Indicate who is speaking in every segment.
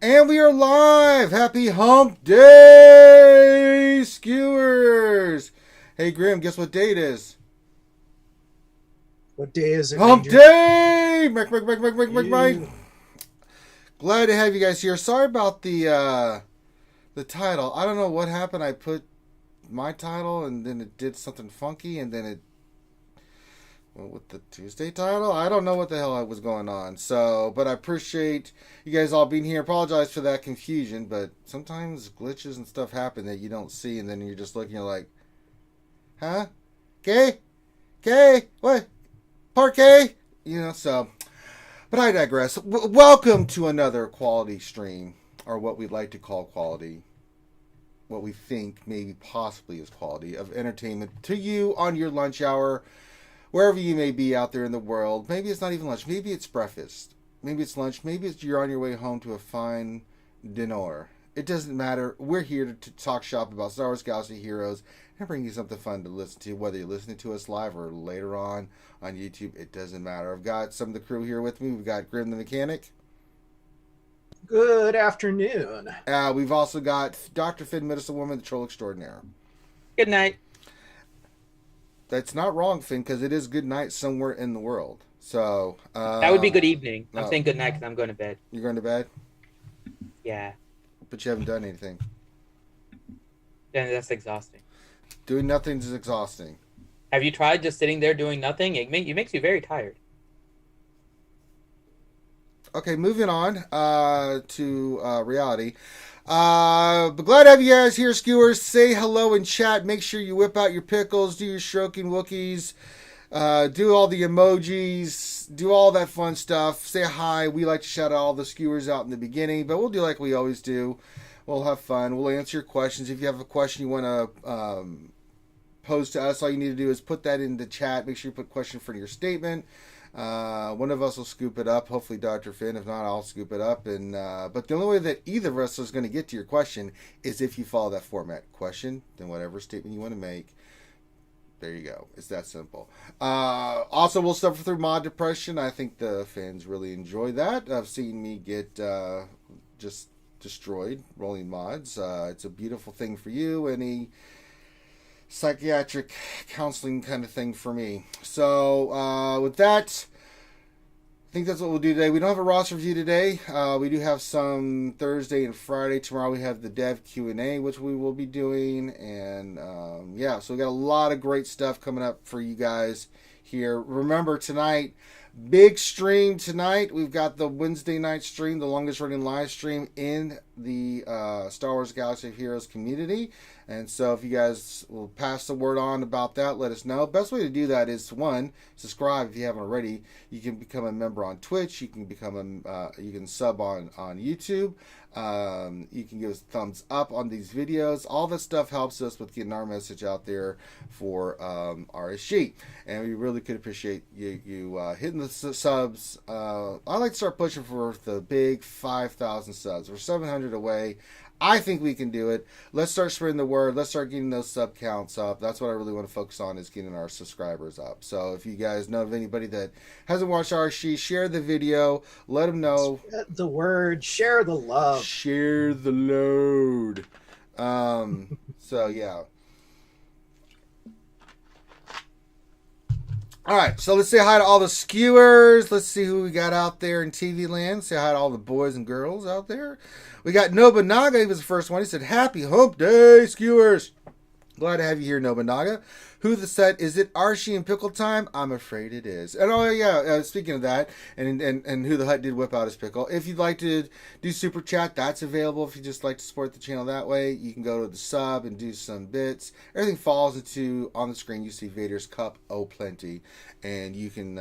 Speaker 1: And we are live. Happy Hump Day, Skewers. Hey, Grim, guess what day it is?
Speaker 2: What day is it,
Speaker 1: Hump
Speaker 2: Ranger?
Speaker 1: Day! Mike. Glad to have you guys here. Sorry about the title. I don't know what happened. I put my title and then it did something funky and then it went with the Tuesday title. I don't know what the hell was going on. So, but I appreciate you guys all being here. Apologize for that confusion, but sometimes glitches and stuff happen that you don't see and then you're just looking, you're like, huh? K? What? Parquet? You know, so. But I digress. Welcome to another quality stream, or what we'd like to call quality. What we think maybe possibly is quality of entertainment to you on your lunch hour, wherever you may be out there in the world. Maybe it's not even lunch. Maybe it's breakfast. Maybe it's lunch. Maybe it's you're on your way home to a fine dinner. It doesn't matter. We're here to talk shop about Star Wars Galaxy Heroes and bring you something fun to listen to, whether you're listening to us live or later on YouTube. It doesn't matter. I've got some of the crew here with me. We've got Grim the Mechanic.
Speaker 2: Good afternoon.
Speaker 1: We've also got Dr. Finn, Medicine Woman, the Troll Extraordinaire.
Speaker 3: Good night.
Speaker 1: That's not wrong, Finn, because it is good night somewhere in the world. So
Speaker 3: that would be good evening. I'm saying good night because I'm going to bed.
Speaker 1: You're going to bed?
Speaker 3: Yeah.
Speaker 1: But you haven't done anything.
Speaker 3: Yeah, that's exhausting.
Speaker 1: Doing nothing is exhausting.
Speaker 3: Have you tried just sitting there doing nothing? It makes you very tired.
Speaker 1: Okay, moving on to reality. But glad to have you guys here, Skewers. Say hello in chat. Make sure you whip out your pickles, do your stroking Wookiees, do all the emojis, do all that fun stuff. Say hi. We like to shout out all the Skewers out in the beginning, but we'll do like we always do. We'll have fun. We'll answer your questions. If you have a question you want to pose to us, all you need to do is put that in the chat. Make sure you put question for your statement. One of us will scoop it up. Hopefully Dr. Finn. If not, I'll scoop it up. And but the only way that either of us is going to get to your question is if you follow that format. Question, then whatever statement you want to make. There you go. It's that simple. Also, we'll suffer through mod depression. I think the fans really enjoy that. I've seen me get just destroyed rolling mods. It's a beautiful thing for you. Any psychiatric counseling kind of thing for me. So with that, I think that's what we'll do today. We don't have a roster review today. We do have some Thursday and Friday. Tomorrow we have the dev Q&A, which we will be doing. And yeah, so we got a lot of great stuff coming up for you guys here. Remember tonight, big stream tonight. We've got the Wednesday night stream, the longest running live stream in the Star Wars Galaxy of Heroes community. And so if you guys will pass the word on about that, let us know. Best way to do that is, one, subscribe if you haven't already. You can become a member on Twitch. You can become you can sub on YouTube. You can give us a thumbs up on these videos. All this stuff helps us with getting our message out there for RSG. And we really could appreciate you hitting the subs. I like to start pushing for the big 5,000 subs. We're 700 away. I think we can do it. Let's start spreading the word. Let's start getting those sub counts up. That's what I really want to focus on, is getting our subscribers up. So if you guys know of anybody that hasn't watched RSG, share the video. Let them know.
Speaker 2: Spread the word. Share the love.
Speaker 1: Share the load. So yeah. All right, so let's say hi to all the skewers. Let's see who we got out there in TV land. Say hi to all the boys and girls out there. We got Nobunaga. He was the first one. He said, "Happy Hump Day, skewers." Glad to have you here, Nobunaga. Who the set? Is it Archie and Pickle time? I'm afraid it is. And oh yeah, speaking of that, and Who the Hut did whip out his pickle. If you'd like to do super chat, that's available. If you just like to support the channel that way, you can go to the sub and do some bits. Everything falls into, on the screen you see Vader's Cup, oh plenty, and you can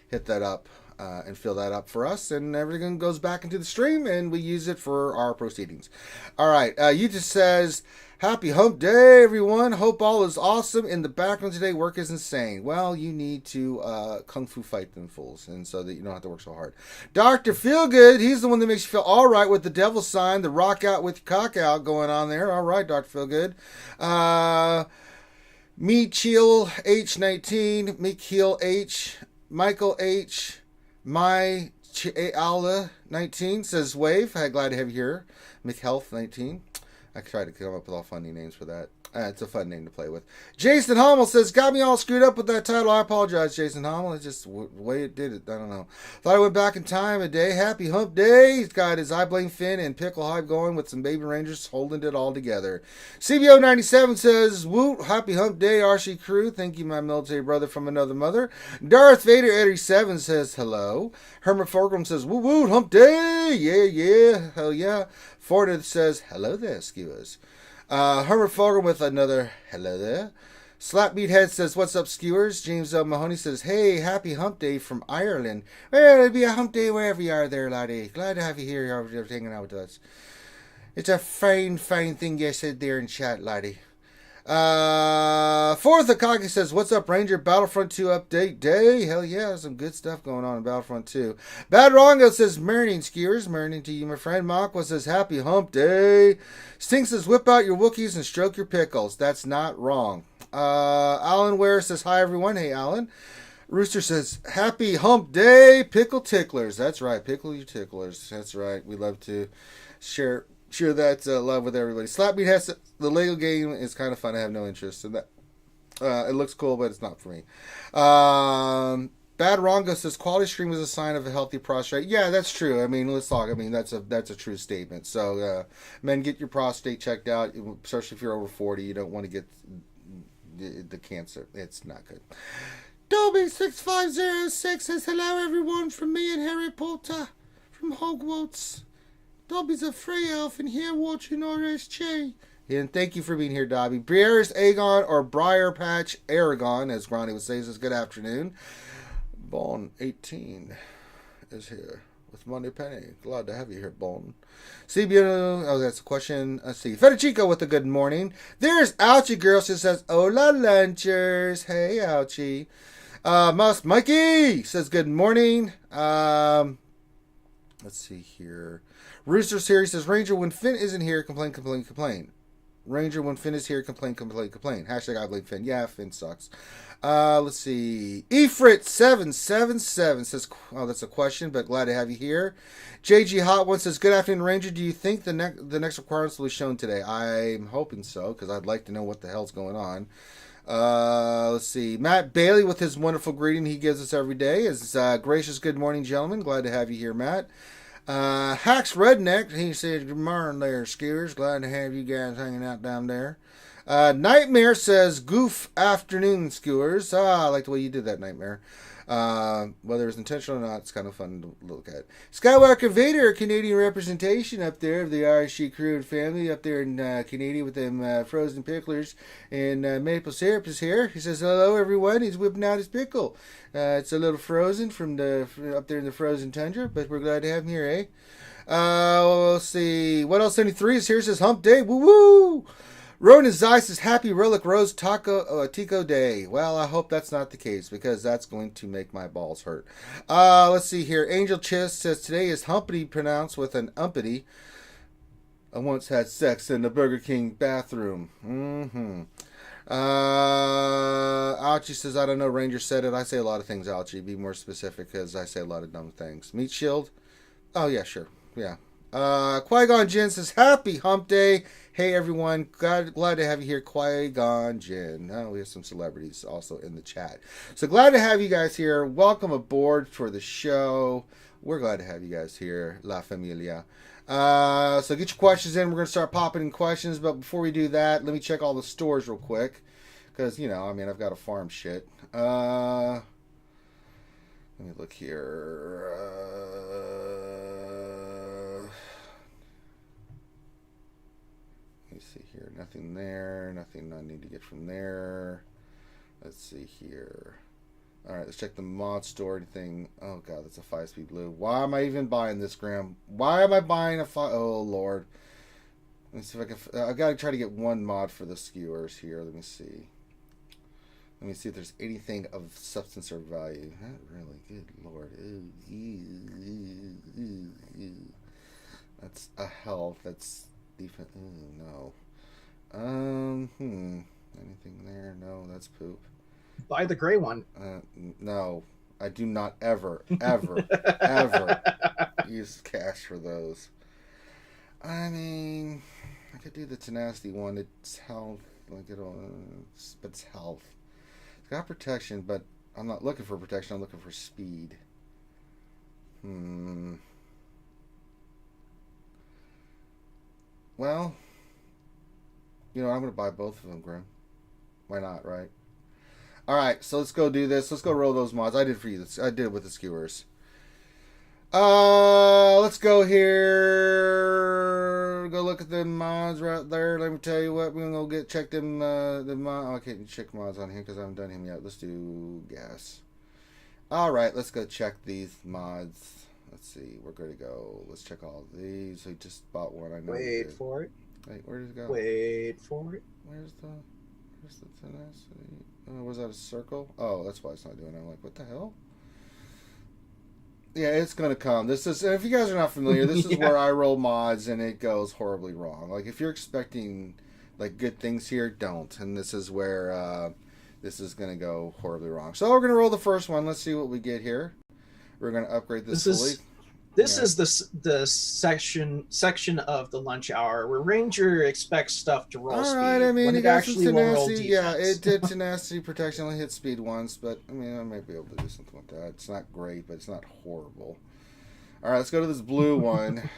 Speaker 1: hit that up. And fill that up for us, and everything goes back into the stream, and we use it for our proceedings. All right, you just says, "Happy Hump Day, everyone. Hope all is awesome. In the background today, work is insane." Well, you need to kung fu fight them fools, and so that you don't have to work so hard. Dr. Feelgood, he's the one that makes you feel all right with the devil sign, the rock out with cock out going on there. All right, Dr. Feelgood. Me Chill H19, Mikhail H, Michael H, My Aula 19 says wave. Glad to have you here. McHealth 19. I tried to come up with all funny names for that. It's a fun name to play with. Jason Hommel says, got me all screwed up with that title. I apologize, Jason Hommel. It's just the way it did it. I don't know. Thought I went back in time a day. Happy hump day. He's got his I Blame Finn and Pickle Hive going with some baby rangers holding it all together. CBO 97 says, woot, happy hump day, RSG crew. Thank you, my military brother from another mother. Darth Vader 87 says, hello. Hermit Fulcrum says, woot, woot, hump day. Yeah, hell yeah. Forted says, hello there, skewers. Hermit Fulcrum with another hello there. Slap Meathead says, what's up, skewers? James L. Mahoney says, hey, happy hump day from Ireland. Well, it'll be a hump day wherever you are there, laddie. Glad to have you here. You're hanging out with us. It's a fine thing you said there in chat, laddie. Fourth Akagi says, what's up, Ranger? Battlefront 2 update day. Hell yeah, some good stuff going on in Battlefront 2. Bad Rongo says, marinating skewers. Marinating to you, my friend. Makwa says, happy hump day. Sting says, whip out your Wookiees and stroke your pickles. That's not wrong. Alan Ware says, hi, everyone. Hey, Alan. Rooster says, happy hump day, pickle ticklers. That's right, pickle your ticklers. That's right. We love to share that love with everybody. Slapbeat has the Lego game is kind of fun. I have no interest in that. It looks cool, but it's not for me. Bad Rongo says quality stream is a sign of a healthy prostate. Yeah, that's true. I mean, let's talk. I mean, that's a true statement. So, men, get your prostate checked out, especially if you're over 40. You don't want to get the cancer. It's not good. Dobby6506 says hello, everyone, from me and Harry Potter from Hogwarts. Dobby's a free elf and here watching RSG. And thank you for being here, Dobby. Briareus Aegon or Briar Patch Aragon, as Granny would say, says good afternoon. Bon 18 is here with Monday Penny. Glad to have you here, Bon. CBO, oh, that's a question. Let's see. Federico with a good morning. There's Ouchie Girl. She says, hola, lunchers. Hey, Ouchie. Mikey says good morning. Let's see here. Rooster Series says, Ranger, when Finn isn't here, complain. Ranger, when Finn is here, complain. Hashtag I blame Finn. Yeah, Finn sucks. Let's see. Efrit777 says, oh, that's a question, but glad to have you here. JG Hot One says, good afternoon, Ranger. Do you think the next requirements will be shown today? I'm hoping so, because I'd like to know what the hell's going on. Let's see. Matt Bailey with his wonderful greeting he gives us every day is gracious good morning, gentlemen. Glad to have you here, Matt. Hacks Redneck, he says, good morning there, skewers. Glad to have you guys hanging out down there. Nightmare says, goof afternoon, skewers. I like the way you did that, Nightmare. Whether it's intentional or not, it's kind of fun to look at. Skywalker Vader, Canadian representation up there of the RSG crew and family up there in Canada with them frozen picklers and maple syrup is here. He says, hello, everyone. He's whipping out his pickle. It's a little frozen from up there in the frozen tundra, but we're glad to have him here, eh? Let's see. What else? 73 is here. Says hump day. Woo woo. Ronan Zai says happy Relic Rose Tico Day. Well, I hope that's not the case because that's going to make my balls hurt. Let's see here. Angel Chiss says today is humpity pronounced with an umpity. I once had sex in the Burger King bathroom. Ouchie says, I don't know, Ranger said it. I say a lot of things, Ouchie. Be more specific because I say a lot of dumb things. Meat Shield? Oh, yeah, sure. Yeah. Qui-Gon Jinn says, happy hump day. Hey, everyone. Glad to have you here, Qui-Gon Jinn. Oh, we have some celebrities also in the chat. So glad to have you guys here. Welcome aboard for the show. We're glad to have you guys here, La Familia. So get your questions in. We're going to start popping in questions. But before we do that, let me check all the stores real quick. Because, you know, I mean, I've got to farm shit. Let me look here. Let me see here. Nothing there. Nothing I need to get from there. Let's see here. Alright, let's check the mod store thing. Oh, God, that's a 5-speed blue. Why am I even buying this, Graham? Why am I buying a Oh, Lord. Let me see if I can... I've got to try to get one mod for the skewers here. Let me see. Let me see if there's anything of substance or value. Not really. Good Lord. That's a health. That's defense. No. Anything there? No, that's poop.
Speaker 2: Buy the gray one.
Speaker 1: No. I do not ever, ever use cash for those. I mean, I could do the tenacity one. It's health. Like but it's health. It's got protection, but I'm not looking for protection. I'm looking for speed. Well, I'm going to buy both of them, Grim. Why not, right? All right, so let's go do this. Let's go roll those mods. I did for you. I did it with the skewers. Let's go here. Go look at the mods right there. Let me tell you what. We're gonna go check them. The mod. Okay, check mods on here because I haven't done him yet. Let's do gas. All right, let's go check these mods. Let's see. We're good to go. Let's check all of these. We just bought one. I know.
Speaker 2: Wait for it.
Speaker 1: Wait, where did it go?
Speaker 2: Wait for it.
Speaker 1: Where's the tenacity? Oh, was that a circle? Oh, that's why it's not doing it. I'm like, what the hell? Yeah, it's gonna come. This is, if you guys are not familiar, this is where I roll mods and it goes horribly wrong. Like if you're expecting like good things here, don't. And this is where this is gonna go horribly wrong. So we're gonna roll the first one. Let's see what we get here. We're gonna upgrade this fully.
Speaker 2: This is the section of the lunch hour where Ranger expects stuff to roll speed.
Speaker 1: I mean,
Speaker 2: when it actually will roll defense.
Speaker 1: Yeah, it did tenacity protection. Only hit speed once, but I mean, I might be able to do something with that. It's not great, but it's not horrible. All right, let's go to this blue one.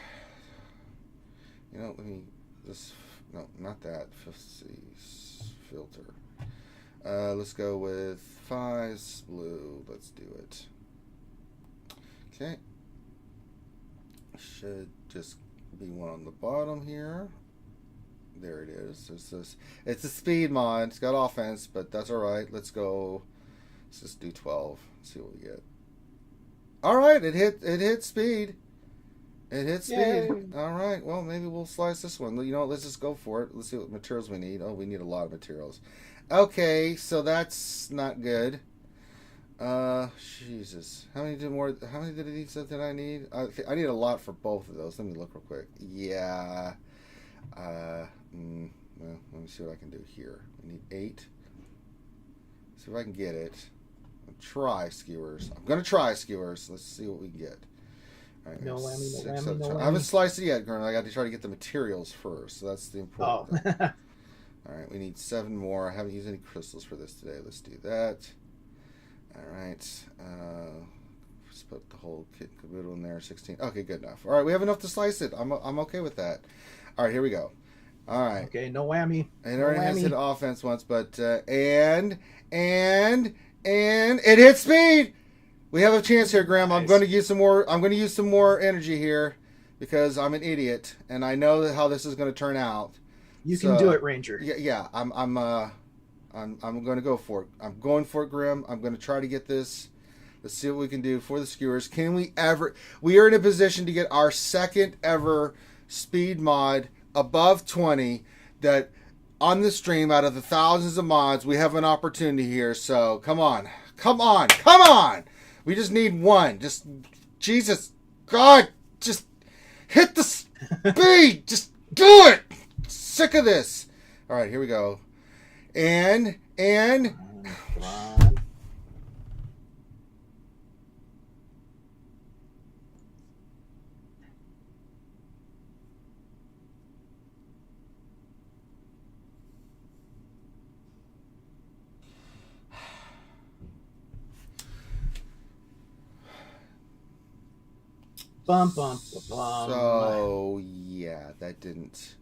Speaker 1: Let me just not that. Filter. Let's go with 5 blue. Let's do it. Okay. Should just be one on the bottom here. There it is. It's a speed mod. It's got offense, but that's all right. Let's go. Let's just do 12. See what we get. All right, it hit speed. It hit speed. Yay. All right. Well, maybe we'll slice this one. Let's just go for it. Let's see what materials we need. Oh, we need a lot of materials. Okay, so that's not good. Jesus. How many did I need? I need a lot for both of those. Let me look real quick. Yeah. Well, let me see what I can do here. I need 8. See if I can get it. I'm gonna try skewers. Let's see what we can get. All right,
Speaker 2: no whammy.
Speaker 1: I haven't sliced it yet, Gurn. I got to try to get the materials first. So that's the important thing. All right, we need 7 more. I haven't used any crystals for this today. Let's do that. All right, let's put the whole kit caboodle in there. 16. Okay, good enough. All right, we have enough to slice it. I'm okay with that. All right, here we go. All right.
Speaker 2: Okay, no whammy.
Speaker 1: It already has hit offense once, but and it hit speed. We have a chance here, Graham. Nice. I'm going to use some more. I'm going to use some more energy here because I'm an idiot and I know how this is going to turn out.
Speaker 2: You can do it, Ranger.
Speaker 1: Yeah. I'm going to go for it. I'm going for it, Grim. I'm going to try to get this. Let's see what we can do for the skewers. We are in a position to get our second ever speed mod above 20 that on the stream out of the thousands of mods, we have an opportunity here. So come on. We just need one. Just, Jesus, God, just hit the speed. Just do it. Sick of this. All right, here we go. And
Speaker 2: bum.
Speaker 1: So yeah, that didn't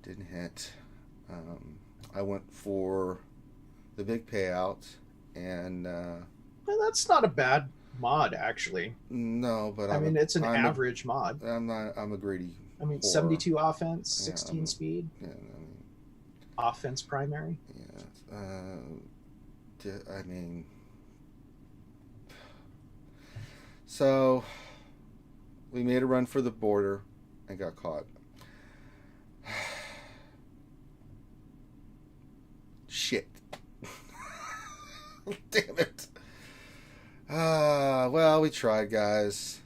Speaker 1: hit. I went for the big payout, and
Speaker 2: well, that's not a bad mod, actually.
Speaker 1: No, but
Speaker 2: it's an average mod.
Speaker 1: I'm a greedy.
Speaker 2: 72 offense, 16 speed.
Speaker 1: Yeah,
Speaker 2: offense primary.
Speaker 1: Yeah. So we made a run for the border and got caught. Shit. Damn it. Well, we tried, guys.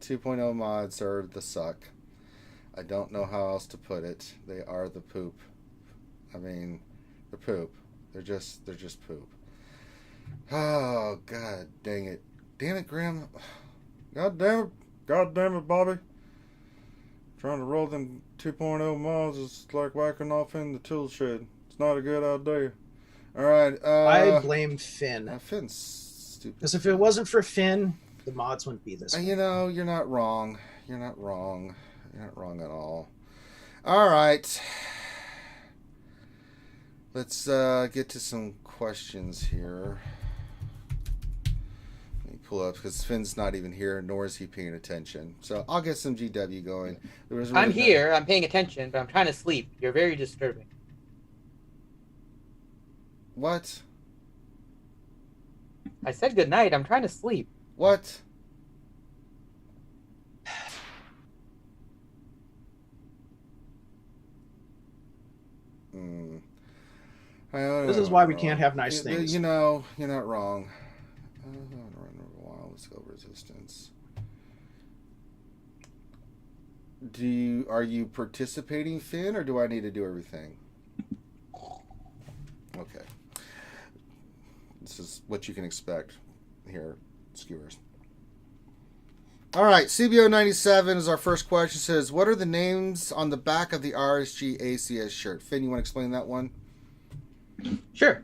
Speaker 1: 2.0 mods are the suck. I don't know how else to put it. They are the poop. They're poop. They're just poop. Oh, God dang it. Damn it, Graham. God damn it. God damn it, Bobby. Trying to roll them 2.0 miles is like whacking off in the tool shed. It's not a good idea. All right.
Speaker 2: I blame Finn.
Speaker 1: Finn's stupid.
Speaker 2: Because if it wasn't for Finn, the mods wouldn't be this way.
Speaker 1: You know, you're not wrong. You're not wrong. You're not wrong at all. All right. Let's get to some questions here. Let me pull up because Finn's not even here, nor is he paying attention. So I'll get some GW going.
Speaker 3: I'm here. I'm paying attention, but I'm trying to sleep. You're very disturbing.
Speaker 1: What?
Speaker 3: I said good night. I'm trying to sleep.
Speaker 1: What?
Speaker 2: This is why we can't have nice things.
Speaker 1: You know, you're not wrong. Let's go resistance. Are you participating, Finn, or do I need to do everything? Okay. This is what you can expect here, skewers. All right, CBO97 is our first question. It says, what are the names on the back of the RSG ACS shirt? Finn, you want to explain that one?
Speaker 3: Sure.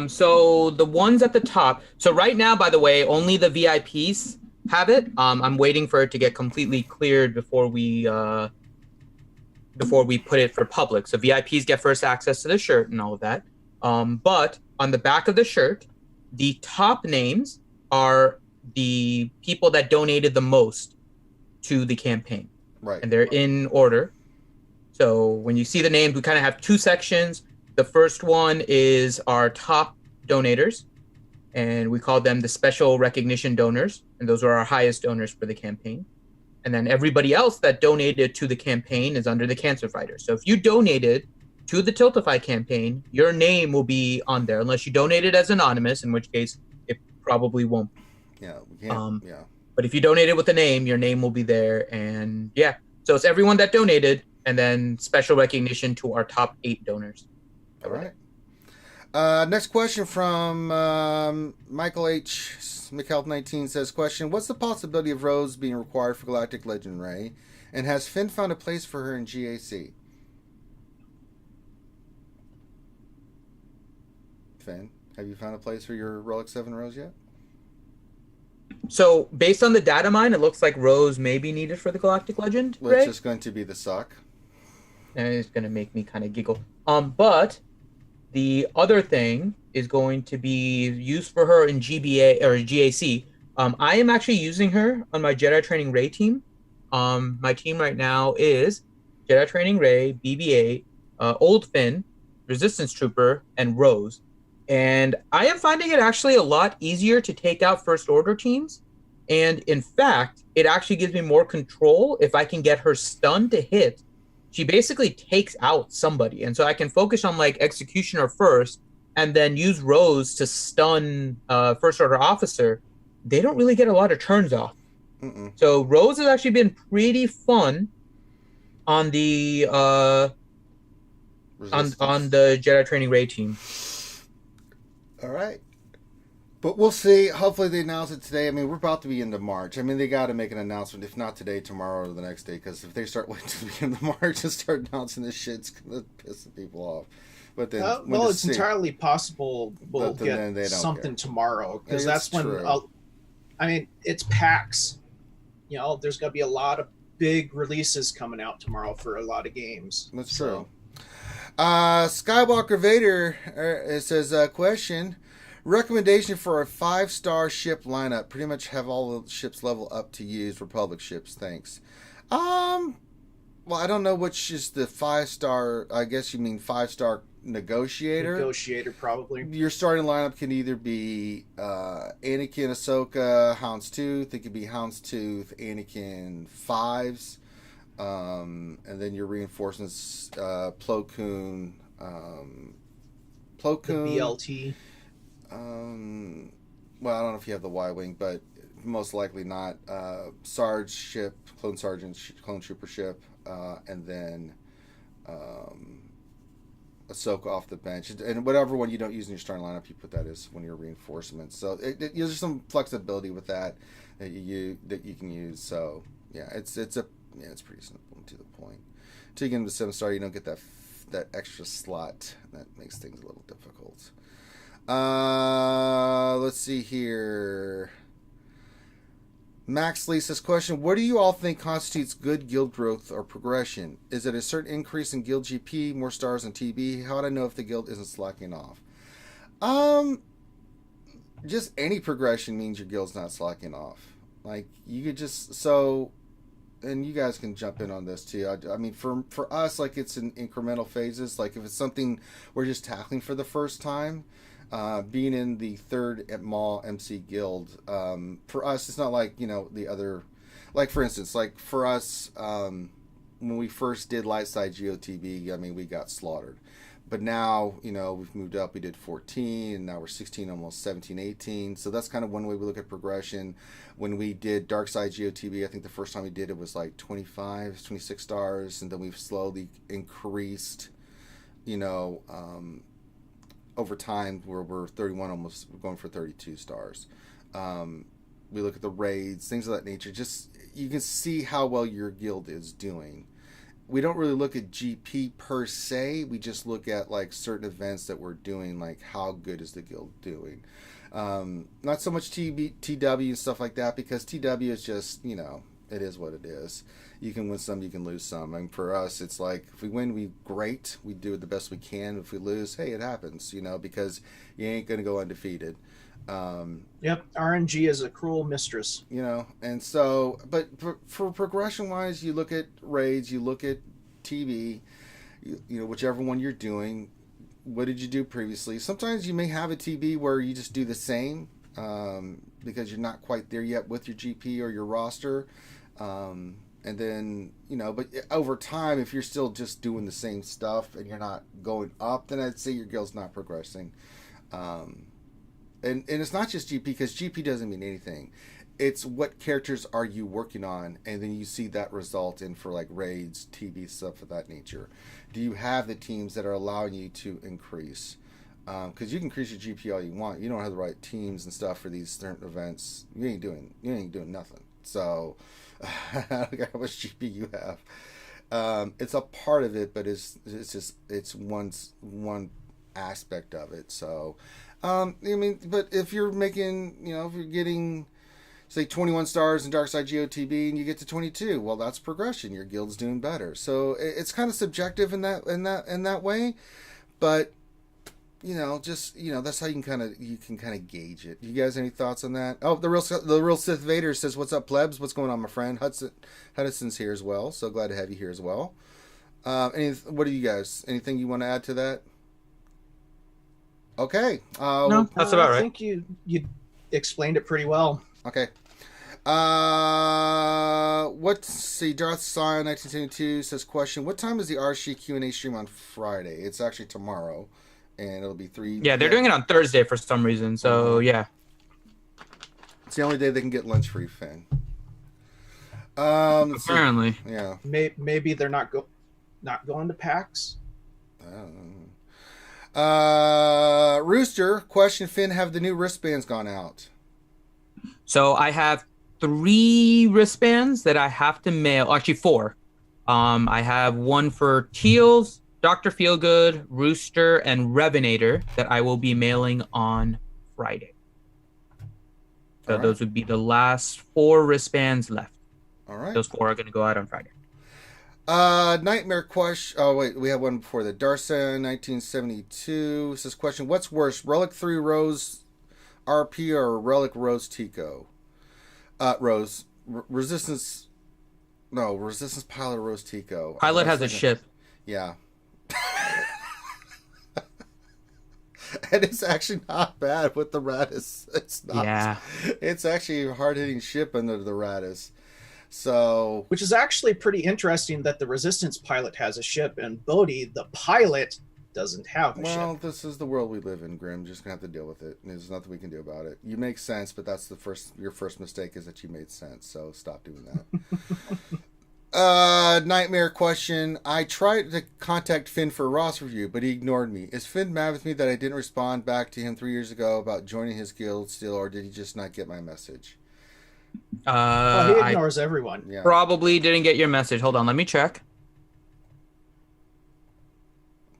Speaker 3: So the ones at the top. So right now, by the way, only the VIPs have it. I'm waiting for it to get completely cleared before we put it for public. So VIPs get first access to the shirt and all of that. But on the back of the shirt, the top names are the people that donated the most to the campaign.
Speaker 1: Right.
Speaker 3: And they're in order. So when you see the names, we kind of have two sections. The first one is our top donators, and we call them the special recognition donors, and those are our highest donors for the campaign. And then everybody else that donated to the campaign is under the cancer fighter. So if you donated to the Tiltify campaign, your name will be on there, unless you donated as anonymous, in which case it probably won't.
Speaker 1: Yeah, we can't. Yeah.
Speaker 3: But if you donated with a name, your name will be there, and yeah. So it's everyone that donated, and then special recognition to our top 8 donors.
Speaker 1: All right. Next question from Michael H. McHealth19 says, question, what's the possibility of Rose being required for Galactic Legend Ray? And has Finn found a place for her in GAC? Finn, have you found a place for your Relic 7 Rose yet?
Speaker 3: So based on the data mine, it looks like Rose may be needed for the Galactic Legend Ray.
Speaker 1: Which is going to be the suck.
Speaker 3: And it's going to make me kind of giggle. But the other thing is going to be used for her in GBA or GAC. I am actually using her on my Jedi Training Ray team. My team right now is Jedi Training Ray, BB-8, Old Finn, Resistance Trooper, and Rose. And I am finding it actually a lot easier to take out First Order teams. And in fact, it actually gives me more control if I can get her stunned to hit. She basically takes out somebody. And so I can focus on like Executioner first and then use Rose to stun First Order Officer. They don't really get a lot of turns off.
Speaker 1: Mm-mm.
Speaker 3: So Rose has actually been pretty fun on the on the Jedi Training Ray team.
Speaker 1: All right. But we'll see. Hopefully they announce it today. I mean, we're about to be into March. I mean, they got to make an announcement, if not today, tomorrow, or the next day. Because if they start waiting to the beginning of March and start announcing this shit, it's going to piss the people off. But then,
Speaker 2: well, it's entirely possible we'll get something tomorrow. Because that's when, I mean, it's PAX. You know, there's going to be a lot of big releases coming out tomorrow for a lot of games.
Speaker 1: That's true. Skywalker Vader it says, question, recommendation for a 5-star ship lineup. Pretty much have all the ships level up to use Republic ships. Thanks. Well, I don't know which is the 5-star. I guess you mean 5-star negotiator.
Speaker 2: Negotiator, probably.
Speaker 1: Your starting lineup can either be Anakin, Ahsoka, Houndstooth. It could be Houndstooth, Anakin 5s. And then your reinforcements, Plo Koon, the
Speaker 2: BLT.
Speaker 1: Well, I don't know if you have the Y-Wing, but most likely not. Sarge ship, Clone Sergeant, Clone Trooper ship, and then soak off the bench, and whatever one you don't use in your starting lineup, you put that as one of your reinforcements. So there's some flexibility with that you can use. So yeah, it's pretty simple and to the point. Until you get into 7-star, you don't get that extra slot. That makes things a little difficult. Let's see here. Max Lee says, question, what do you all think constitutes good guild growth or progression? Is it a certain increase in guild GP, more stars and TB? How would I know if the guild isn't slacking off? Just any progression means your guild's not slacking off. Like, you could just, so, and you guys can jump in on this too. I mean, for us, like, it's in incremental phases. Like, if it's something we're just tackling for the first time, being in the 3rd at Mall MC Guild, for us, it's not like, the other, like, for instance, like, for us, when we first did light side GOTB, I mean, we got slaughtered. But now, we've moved up. We did 14, and now we're 16, almost 17, 18. So that's kind of one way we look at progression. When we did dark side GOTB, I think the first time we did it was like 25, 26 stars, and then we've slowly increased, over time, where we're 31, almost we're going for 32 stars. We look at the raids, things of that nature. Just, you can see how well your guild is doing. We don't really look at GP per se. We just look at like certain events that we're doing, like how good is the guild doing. Not so much TW and stuff like that, because TW is just, it is what it is. You can win some, you can lose some. And for us, it's like, if we win, great. We do it the best we can. If we lose, hey, it happens, because you ain't going to go undefeated.
Speaker 2: Yep, RNG is a cruel mistress.
Speaker 1: And so, but for progression-wise, you look at raids, you look at TV, whichever one you're doing. What did you do previously? Sometimes you may have a TB where you just do the same because you're not quite there yet with your GP or your roster. And then, but over time, if you're still just doing the same stuff and you're not going up, then I'd say your guild's not progressing. And it's not just GP, because GP doesn't mean anything. It's what characters are you working on, and then you see that result in for like raids, TB, stuff of that nature. Do you have the teams that are allowing you to increase? Because you can increase your GP all you want. You don't have the right teams and stuff for these certain events. You ain't doing nothing. So I don't care how much GP you have. It's a part of it, but it's one aspect of it. So. But if you're making, if you're getting, say, 21 stars in Darkside GOTB and you get to 22, well, that's progression. Your guild's doing better. So it's kind of subjective in that way, but that's how you can kind of gauge it. You guys, any thoughts on that? Oh, the real Sith Vader says, "What's up, plebs? What's going on, my friend?" Hudson's here as well. So glad to have you here as well. What do you guys? Anything you want to add to that? Okay.
Speaker 3: No, that's about right.
Speaker 2: I think you explained it pretty well.
Speaker 1: Okay. Let's see. Darth Sion 1972 says, question, what time is the RSG Q&A stream on Friday? It's actually tomorrow, and it'll be 3.
Speaker 3: Yeah, they're doing it on Thursday for some reason, so yeah.
Speaker 1: It's the only day they can get lunch free, Finn.
Speaker 3: Apparently.
Speaker 1: Yeah.
Speaker 2: Maybe they're not going to PAX?
Speaker 1: I don't know. Rooster, question, Finn, have the new wristbands gone out?
Speaker 3: So I have 3 wristbands that I have to mail. Actually, 4. I have one for Teals, Dr. Feelgood, Rooster, and Revenator that I will be mailing on Friday. So those would be the last 4 wristbands left.
Speaker 1: All right.
Speaker 3: Those 4 are going to go out on Friday.
Speaker 1: Nightmare question. Oh, wait, we have one before that. Darson 1972 says, question, what's worse, Relic 3 Rose RP or Relic Rose Tico? Resistance Pilot Rose Tico.
Speaker 3: Pilot has a ship.
Speaker 1: Yeah. And it's actually not bad with the Radis. It's not.
Speaker 3: Yeah.
Speaker 1: It's actually a hard-hitting ship under the Radis. So,
Speaker 2: which is actually pretty interesting that the Resistance pilot has a ship and Bodhi, the pilot, doesn't have a ship.
Speaker 1: Well, this is the world we live in, Grim. Just gonna have to deal with it. There's nothing we can do about it. You make sense, but that's your first mistake is that you made sense. So stop doing that. Nightmare question. I tried to contact Finn for a roster review, but he ignored me. Is Finn mad with me that I didn't respond back to him 3 years ago about joining his guild still, or did he just not get my message?
Speaker 2: He ignores everyone.
Speaker 3: Yeah. Probably didn't get your message. Hold on, let me check.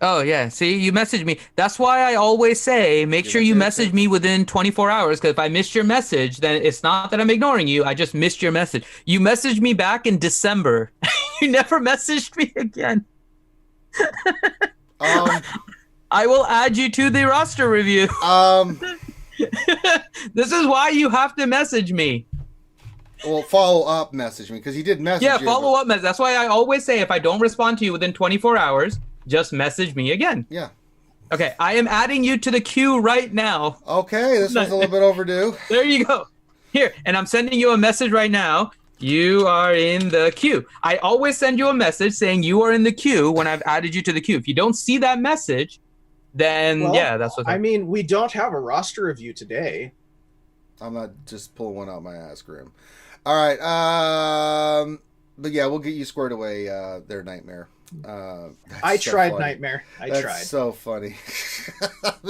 Speaker 3: Oh, yeah. See, you messaged me. That's why I always say, make sure you message me within 24 hours, because if I missed your message, then it's not that I'm ignoring you. I just missed your message. You messaged me back in December. You never messaged me again. I will add you to the roster review. This is why you have to message me.
Speaker 1: Well, follow up message me, because he did message you.
Speaker 3: Yeah, follow up message. That's why I always say, if I don't respond to you within 24 hours, just message me again.
Speaker 1: Yeah.
Speaker 3: Okay, I am adding you to the queue right now.
Speaker 1: Okay, this was a little bit overdue.
Speaker 3: There you go. Here, and I'm sending you a message right now. You are in the queue. I always send you a message saying you are in the queue when I've added you to the queue. If you don't see that message, then yeah, that's what.
Speaker 2: I mean, we don't have a roster review today.
Speaker 1: I'm not just pulling one out my ass, Grim. All right, but yeah, we'll get you squared away there, Nightmare.
Speaker 2: I tried, funny. Nightmare. I tried.
Speaker 1: So funny.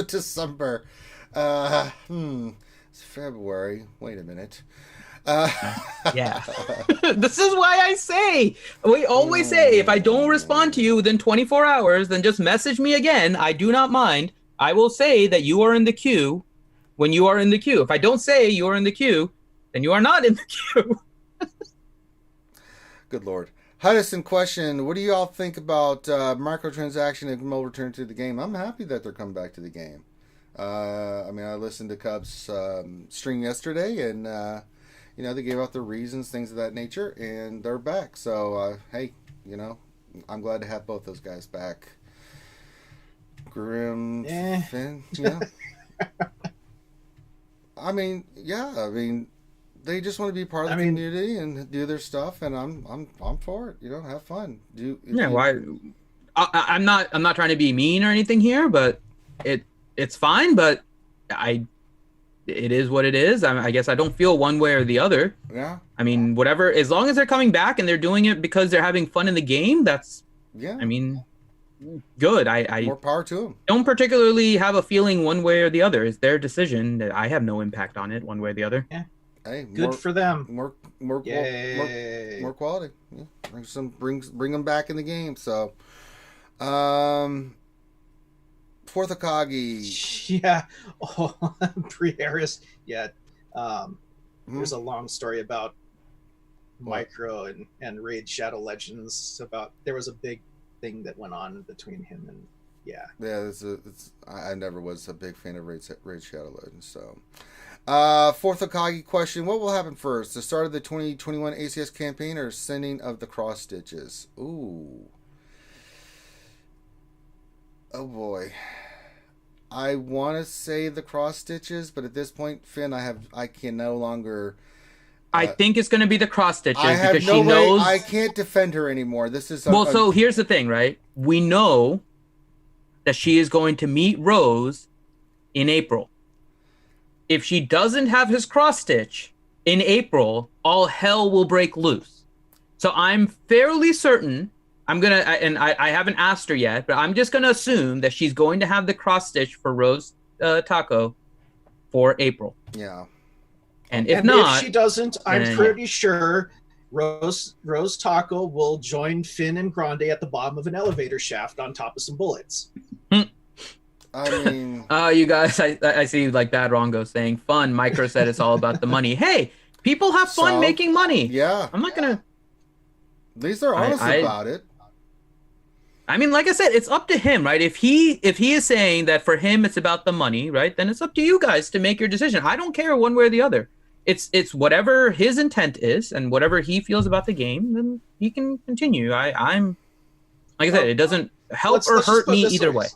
Speaker 1: December. It's February. Wait a minute.
Speaker 3: Yeah. This is why I say, we always say, if I don't respond to you within 24 hours, then just message me again. I do not mind. I will say that you are in the queue when you are in the queue. If I don't say you are in the queue, then you are not in the queue.
Speaker 1: Good Lord. Hudson question, what do you all think about microtransaction and mobile return to the game? I'm happy that they're coming back to the game. I mean, I listened to Cubs stream yesterday, and they gave out their reasons, things of that nature, and they're back. So, hey, I'm glad to have both those guys back. Grim, Finn, I mean, they just want to be part of the community and do their stuff, and I'm for it. Have fun.
Speaker 3: Why? I'm not trying to be mean or anything here, but it's fine. But it is what it is. I guess I don't feel one way or the other.
Speaker 1: Yeah.
Speaker 3: I mean, whatever. As long as they're coming back and they're doing it because they're having fun in the game, that's.
Speaker 1: Yeah.
Speaker 3: I mean, good. I
Speaker 1: more power to them.
Speaker 3: Don't particularly have a feeling one way or the other. It's their decision. I have no impact on it one way or the other.
Speaker 2: Yeah.
Speaker 1: Hey,
Speaker 2: good for them.
Speaker 1: More quality. Yeah. Bring them back in the game. So, Fourth Akagi.
Speaker 2: Yeah. Oh, Pre-Harris. Yeah. There's a long story about Micro and Raid Shadow Legends. There was a big thing that went on between him and
Speaker 1: I never was a big fan of Raid Shadow Legends. So. Fourth Akagi question, what will happen first? The start of the 2021 ACS campaign or sending of the cross stitches? Ooh. Oh boy. I want to say the cross stitches, but at this point, Finn, I can no longer.
Speaker 3: I think it's going to be the cross stitches
Speaker 1: because
Speaker 3: she knows.
Speaker 1: I can't defend her anymore. This is
Speaker 3: so here's the thing, right? We know that she is going to meet Rose in April. If she doesn't have his cross stitch in April, all hell will break loose. So I'm fairly certain I haven't asked her yet, but I'm just going to assume that she's going to have the cross stitch for Rose Taco for April.
Speaker 1: Yeah.
Speaker 3: And if
Speaker 2: she doesn't, I'm pretty sure Rose Taco will join Finn and Grande at the bottom of an elevator shaft on top of some bullets.
Speaker 1: I mean,
Speaker 3: you guys, I see like Bad Rongo saying fun. Micro said it's all about the money. Hey, people have fun making money.
Speaker 1: Yeah.
Speaker 3: I'm not gonna.
Speaker 1: At least they're honest about it.
Speaker 3: I mean, like I said, it's up to him, right? If he is saying that for him it's about the money, right? Then it's up to you guys to make your decision. I don't care one way or the other. It's whatever his intent is and whatever he feels about the game, then he can continue. I'm like I said, it doesn't help or hurt me either way.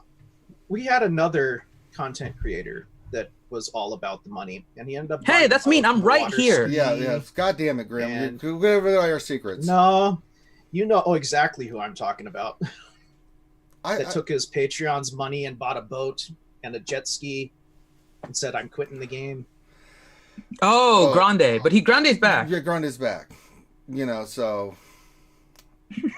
Speaker 2: We had another content creator that was all about the money, and he ended up.
Speaker 3: Hey, that's me. I'm right here.
Speaker 1: Yeah. God damn it, Graham. You're giving away our secrets.
Speaker 2: No, you know exactly who I'm talking about. That took his Patreon's money and bought a boat and a jet ski and said, "I'm quitting the game."
Speaker 3: Oh, Grande, but Grande's back.
Speaker 1: Yeah, Grande's back. So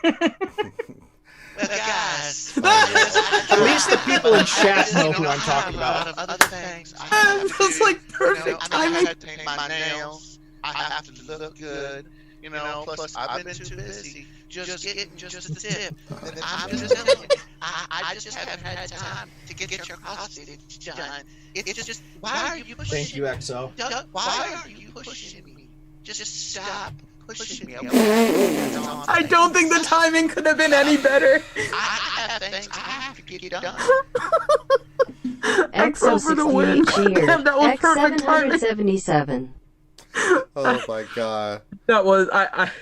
Speaker 4: Well, guys,
Speaker 2: at least the people in chat know who I'm talking about.
Speaker 4: Other things.
Speaker 3: That's like perfect timing.
Speaker 4: I have to paint my nails. I have to look good. Plus I've been too busy just getting just the tip. And I'm just telling you, I just haven't had time to get your costing done. It's just, why are you pushing me?
Speaker 2: Thank you, XO.
Speaker 4: Why are you pushing me? Just stop pushing me.
Speaker 3: I don't think the timing could have been any better.
Speaker 4: I have things I have to get done.
Speaker 5: XO68 cheered.
Speaker 3: That was perfect timing.
Speaker 5: X777.
Speaker 1: Oh my god.
Speaker 3: That was that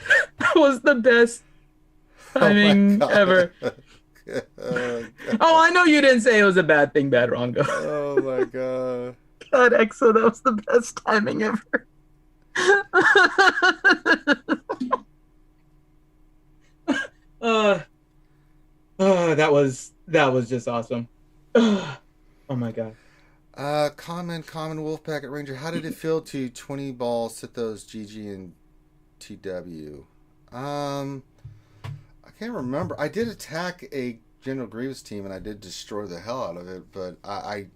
Speaker 3: was the best timing ever. Oh, I know you didn't say it was a bad thing, Bad Rongo.
Speaker 1: Oh my god.
Speaker 3: God, EXO, that was the best timing ever. That was just awesome. Oh my god.
Speaker 1: Common Wolfpacket Ranger. How did it feel to 20 balls hit those GG and TW? I can't remember. I did attack a General Grievous team and I did destroy the hell out of it, but I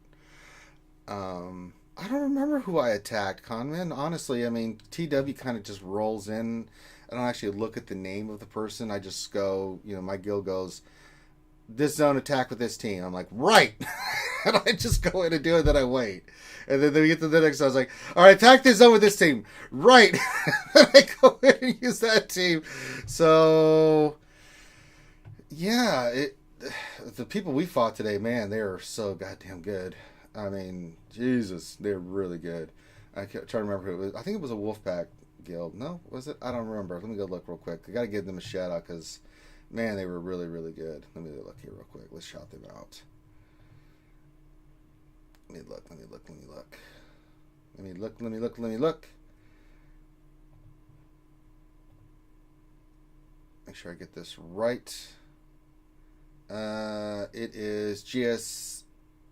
Speaker 1: don't remember who I attacked, Conman. Honestly, I mean, TW kind of just rolls in. I don't actually look at the name of the person. I just go, my guild goes, this zone attack with this team. I'm like, right. And I just go in and do it, then I wait. And then we get to the next, I was like, all right, attack this zone with this team. Right. And I go in and use that team. So, yeah, the people we fought today, man, they are so goddamn good. I mean, Jesus, they're really good. I can't try to remember who it was. I think it was a Wolfpack guild. No, was it? I don't remember. Let me go look real quick. I got to give them a shout out because, man, they were really, really good. Let me look here real quick. Let's shout them out. Let me look. Make sure I get this right. It is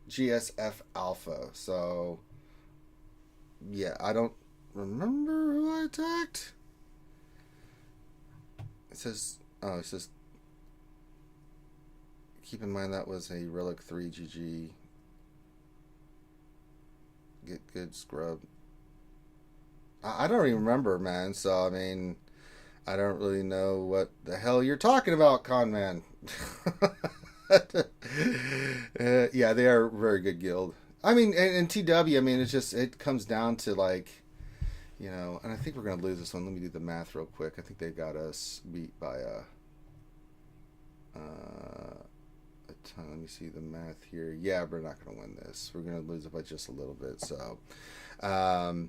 Speaker 1: GSF Alpha. So, yeah, I don't remember who I attacked. It says, keep in mind that was a Relic 3 GG. Get good scrub. I don't even remember, man. So, I mean, I don't really know what the hell you're talking about, Conman. Yeah, they are a very good guild. I mean, and TW, I mean, it comes down to like, and I think we're going to lose this one. Let me do the math real quick. I think they got us beat by a ton. Let me see the math here. Yeah, we're not going to win this. We're going to lose it by just a little bit. So, the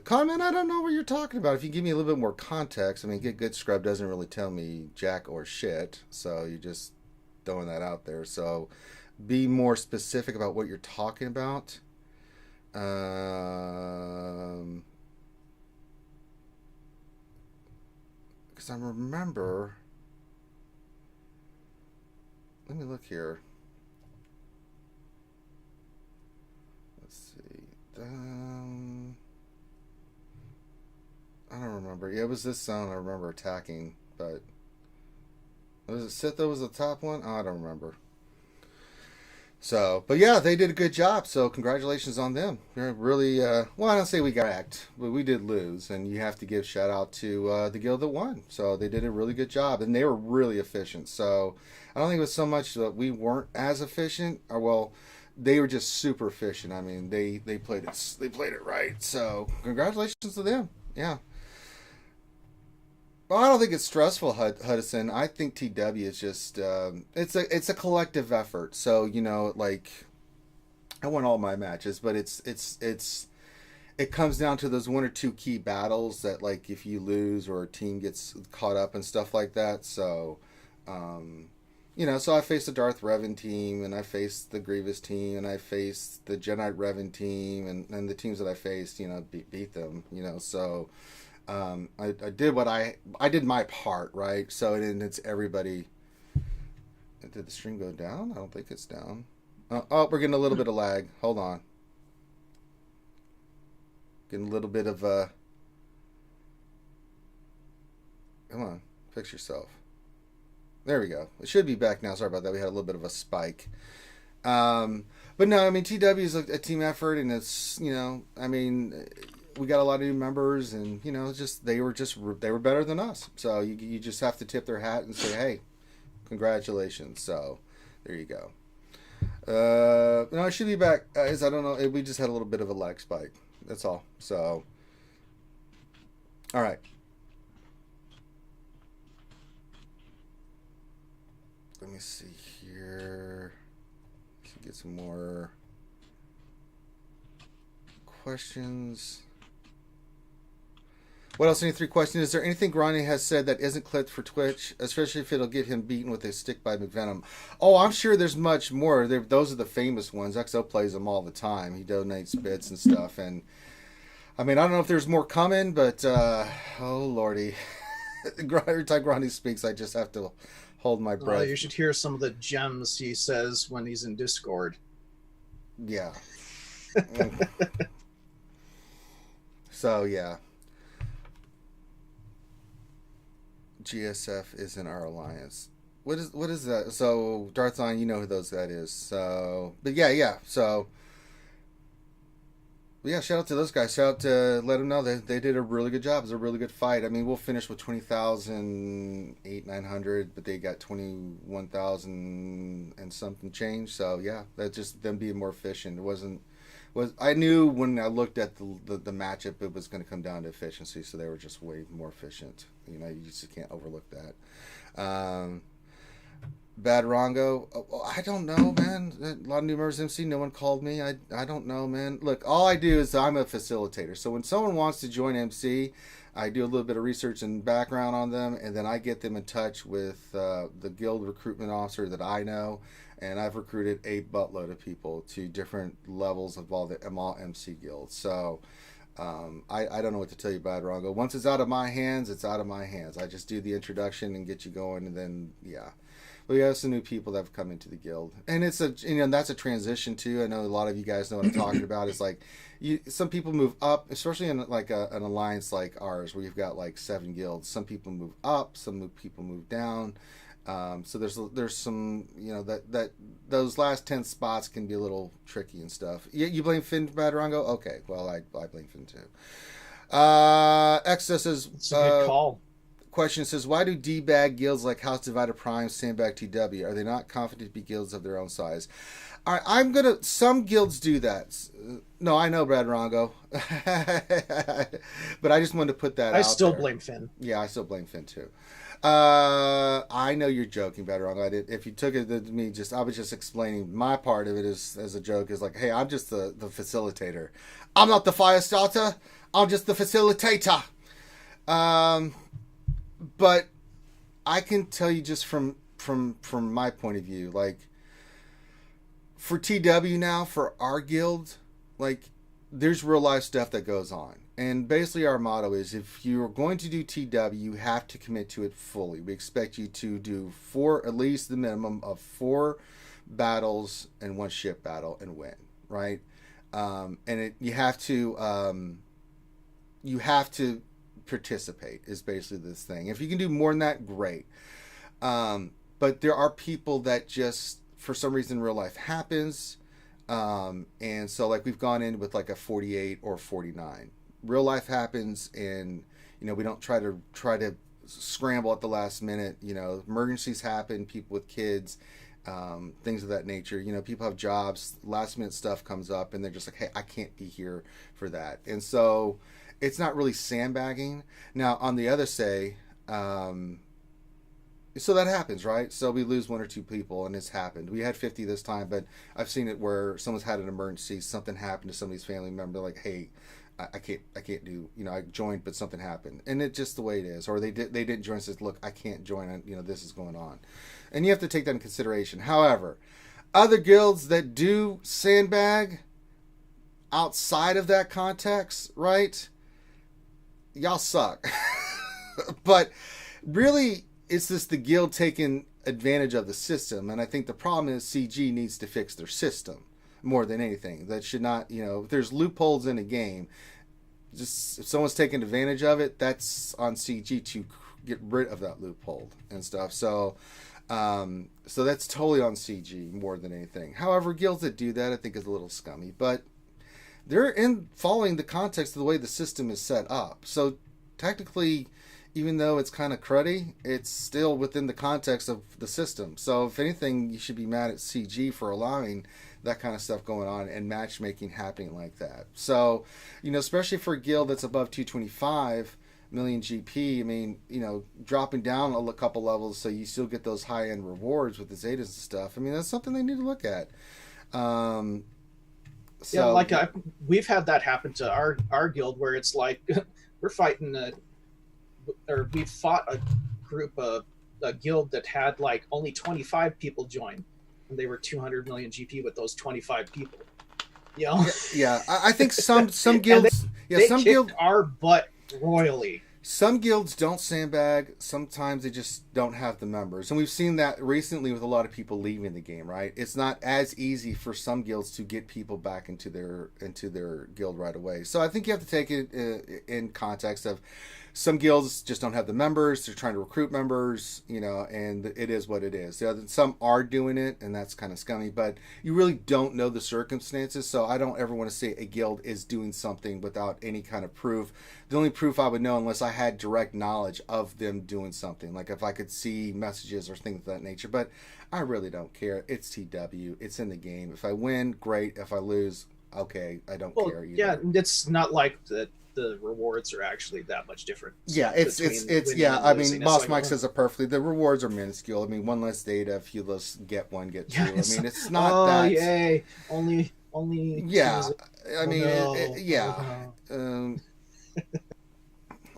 Speaker 1: comment, I don't know what you're talking about. If you give me a little bit more context, I mean, get good scrub doesn't really tell me jack or shit. So you're just throwing that out there. So be more specific about what you're talking about. Because I remember. Let me look here. Let's see. I don't remember. Yeah, it was this zone I remember attacking, but was it Sitho was the top one? Oh, I don't remember. So, but yeah, they did a good job. So congratulations on them. They're really, well, I don't say we got act, but we did lose, and you have to give shout out to the guild that won. So they did a really good job, and they were really efficient. So I don't think it was so much that we weren't as efficient, or well, they were just super efficient. I mean, they played it right. So congratulations to them. Yeah. Well, I don't think it's stressful, Hudson. I think TW is just it's a collective effort. So like I won all my matches, but it comes down to those one or two key battles that like if you lose or a team gets caught up and stuff like that. So so I faced the Darth Revan team, and I faced the Grievous team, and I faced the Jedi Revan team, and the teams that I faced, beat them. So. I did what I did my part, right? So it's everybody. Did the stream go down? I don't think it's down. Oh, we're getting a little bit of lag. Hold on. Getting a little bit of come on, fix yourself. There we go. It should be back now. Sorry about that. We had a little bit of a spike. But no, I mean, TW is a team effort, and it's, you know, I mean, we got a lot of new members, and, you know, they were better than us. So you just have to tip their hat and say, hey, congratulations. So there you go. No, I should be back. I don't know. We just had a little bit of a lag spike. That's all. So, all right. Let me see here. Let's get some more questions. What else? Any 3 questions? Is there anything Grani has said that isn't clipped for Twitch, especially if it'll get him beaten with a stick by McVenom? Oh, I'm sure there's much more. Those are the famous ones. XO plays them all the time. He donates bits and stuff. And I mean, I don't know if there's more coming, but oh lordy, every time Grani speaks, I just have to hold my breath.
Speaker 2: You should hear some of the gems he says when he's in Discord.
Speaker 1: Yeah. So yeah. GSF is in our alliance. What is that? So Darthon, you know who that is. So, but yeah. So, but yeah, shout out to those guys. Shout out to let them know they did a really good job. It was a really good fight. I mean, we'll finish with 20,900, but they got 21,000 and something change. So yeah, that's just them being more efficient. I knew when I looked at the matchup, it was going to come down to efficiency, so they were just way more efficient. You know, you just can't overlook that. Bad Rongo, I don't know, man. A lot of new members MC, no one called me. I don't know, man. Look, all I do is I'm a facilitator. So when someone wants to join MC, I do a little bit of research and background on them, and then I get them in touch with the guild recruitment officer that I know. And I've recruited a buttload of people to different levels of all MC guilds. So I don't know what to tell you about Rongo. Once it's out of my hands, it's out of my hands. I just do the introduction and get you going, and then yeah. We have some new people that have come into the guild, and that's a transition too. I know a lot of you guys know what I'm talking about. It's like some people move up, especially in like an alliance like ours, where you've got like 7 guilds. Some people move up, people move down. So there's some, you know, that those last 10 spots can be a little tricky and stuff. You blame Finn for Bad Rongo? Okay, well I blame Finn too. Excess says,
Speaker 2: it's a good call.
Speaker 1: Question says, why do D-bag guilds like House Divided Prime, Sandbag TW? Are they not confident to be guilds of their own size? All right, some guilds do that. No, I know Brad Rongo. But I just wanted to put that out there.
Speaker 2: I still blame Finn.
Speaker 1: Yeah, I still blame Finn too. I know you're joking, Bad Rongo. If you took it to me, I was just explaining my part of it as a joke. Is like, hey, I'm just the facilitator. I'm not the fire starter. I'm just the facilitator. But I can tell you just from my point of view, like for TW now, for our guild, like there's real life stuff that goes on. And basically our motto is if you're going to do TW, you have to commit to it fully. We expect you to do at least the minimum of 4 battles and 1 ship battle and win, right? You have to participate is basically this thing. If you can do more than that, great. But there are people that just for some reason real life happens, and so like we've gone in with like a 48 or 49. Real life happens, and you know we don't try to scramble at the last minute. You know, emergencies happen, people with kids, things of that nature. You know, people have jobs, last minute stuff comes up, and they're just like, hey, I can't be here for that. And so it's not really sandbagging. Now, on the other say, so that happens, right? So we lose 1 or 2 people, and it's happened. We had 50 this time, but I've seen it where someone's had an emergency, something happened to somebody's family member, like, hey, I can't do, you know, I joined, but something happened. And it's just the way it is. Or they didn't join, says, look, I can't join, you know, this is going on. And you have to take that in consideration. However, other guilds that do sandbag outside of that context, right? Y'all suck. But really, it's just the guild taking advantage of the system. And I think the problem is CG needs to fix their system more than anything. That should not, you know, if there's loopholes in a game, just if someone's taking advantage of it, that's on CG to get rid of that loophole and stuff. So So that's totally on CG more than anything. However, guilds that do that, I think, is a little scummy. But they're in following the context of the way the system is set up. So technically, even though it's kind of cruddy, it's still within the context of the system. So if anything, you should be mad at CG for allowing that kind of stuff going on and matchmaking happening like that. So, especially for a guild that's above 225 million GP, I mean, dropping down a couple levels so you still get those high-end rewards with the Zetas and stuff. I mean, that's something they need to look at.
Speaker 2: We've had that happen to our guild where it's like we're fighting we fought a guild that had like only 25 people join, and they were 200 million GP with those 25 people.
Speaker 1: Yeah. I think some guilds,
Speaker 2: they kicked our butt royally.
Speaker 1: Some guilds don't sandbag. Sometimes they just don't have the members. And we've seen that recently with a lot of people leaving the game, right? It's not as easy for some guilds to get people back into their guild right away. So I think you have to take it in context of some guilds just don't have the members. They're trying to recruit members, and it is what it is. Some are doing it, and that's kind of scummy, but you really don't know the circumstances. So I don't ever want to say a guild is doing something without any kind of proof. The only proof I would know, unless I had direct knowledge of them doing something, like if I could see messages or things of that nature. But I really don't care. It's TW. It's in the game. If I win, great. If I lose, okay. I don't care either.
Speaker 2: Yeah, it's not like that. The rewards are actually that much different.
Speaker 1: Yeah, it's I mean, Boss Mike says it perfectly. The rewards are minuscule. I mean, one less data, a few less get one, get two. I mean, it's not that.
Speaker 2: Yay! Only.
Speaker 1: Yeah, I mean,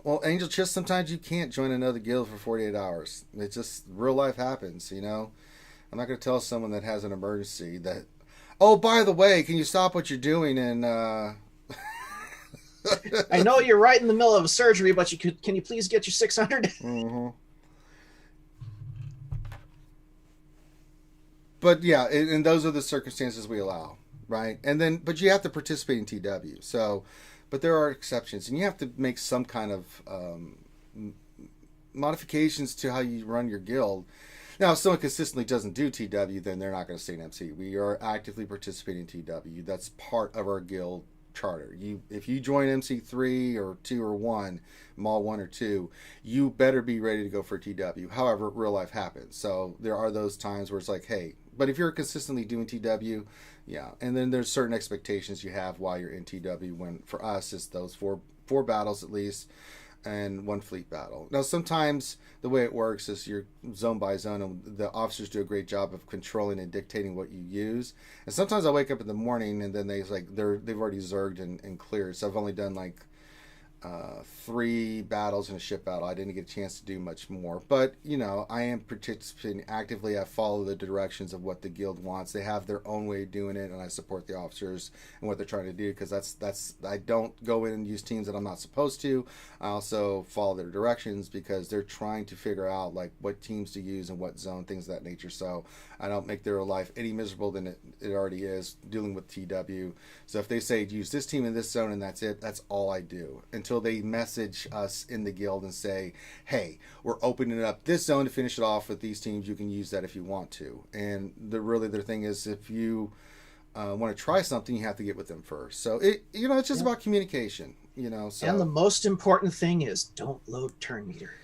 Speaker 1: well, Angel Chist, sometimes you can't join another guild for 48 hours. It just real life happens. I'm not going to tell someone that has an emergency that. Oh, by the way, can you stop what you're doing and?
Speaker 2: I know you're right in the middle of a surgery, but can you please get your 600?
Speaker 1: Mm-hmm. But yeah, and those are the circumstances we allow, right? But you have to participate in TW. So, but there are exceptions, and you have to make some kind of modifications to how you run your guild. Now, if someone consistently doesn't do TW, then they're not going to stay in MC. We are actively participating in TW. That's part of our guild charter. If you join MC3 or 2 or 1, Mall 1 or 2, you better be ready to go for TW. However, real life happens. So there are those times where it's like, hey, but if you're consistently doing TW, yeah. And then there's certain expectations you have while you're in TW, when for us it's those four battles at least, and 1 fleet battle. Now, sometimes the way it works is you're zone by zone, and the officers do a great job of controlling and dictating what you use. And sometimes I wake up in the morning and then they've already zerged and cleared. So I've only done like 3 battles and a ship battle. I didn't get a chance to do much more, but I am participating actively. I follow the directions of what the guild wants. They have their own way of doing it, and I support the officers and what they're trying to do, because that's I don't go in and use teams that I'm not supposed to. I also follow their directions because they're trying to figure out like what teams to use and what zone, things of that nature. So I don't make their life any miserable than it already is dealing with TW. So if they say use this team in this zone and that's it, that's all I do until they message us in the guild and say, hey, we're opening up this zone to finish it off with these teams. You can use that if you want to. And their thing is, if you want to try something, you have to get with them first. So it's just about communication. So.
Speaker 2: And the most important thing is don't load turn meter.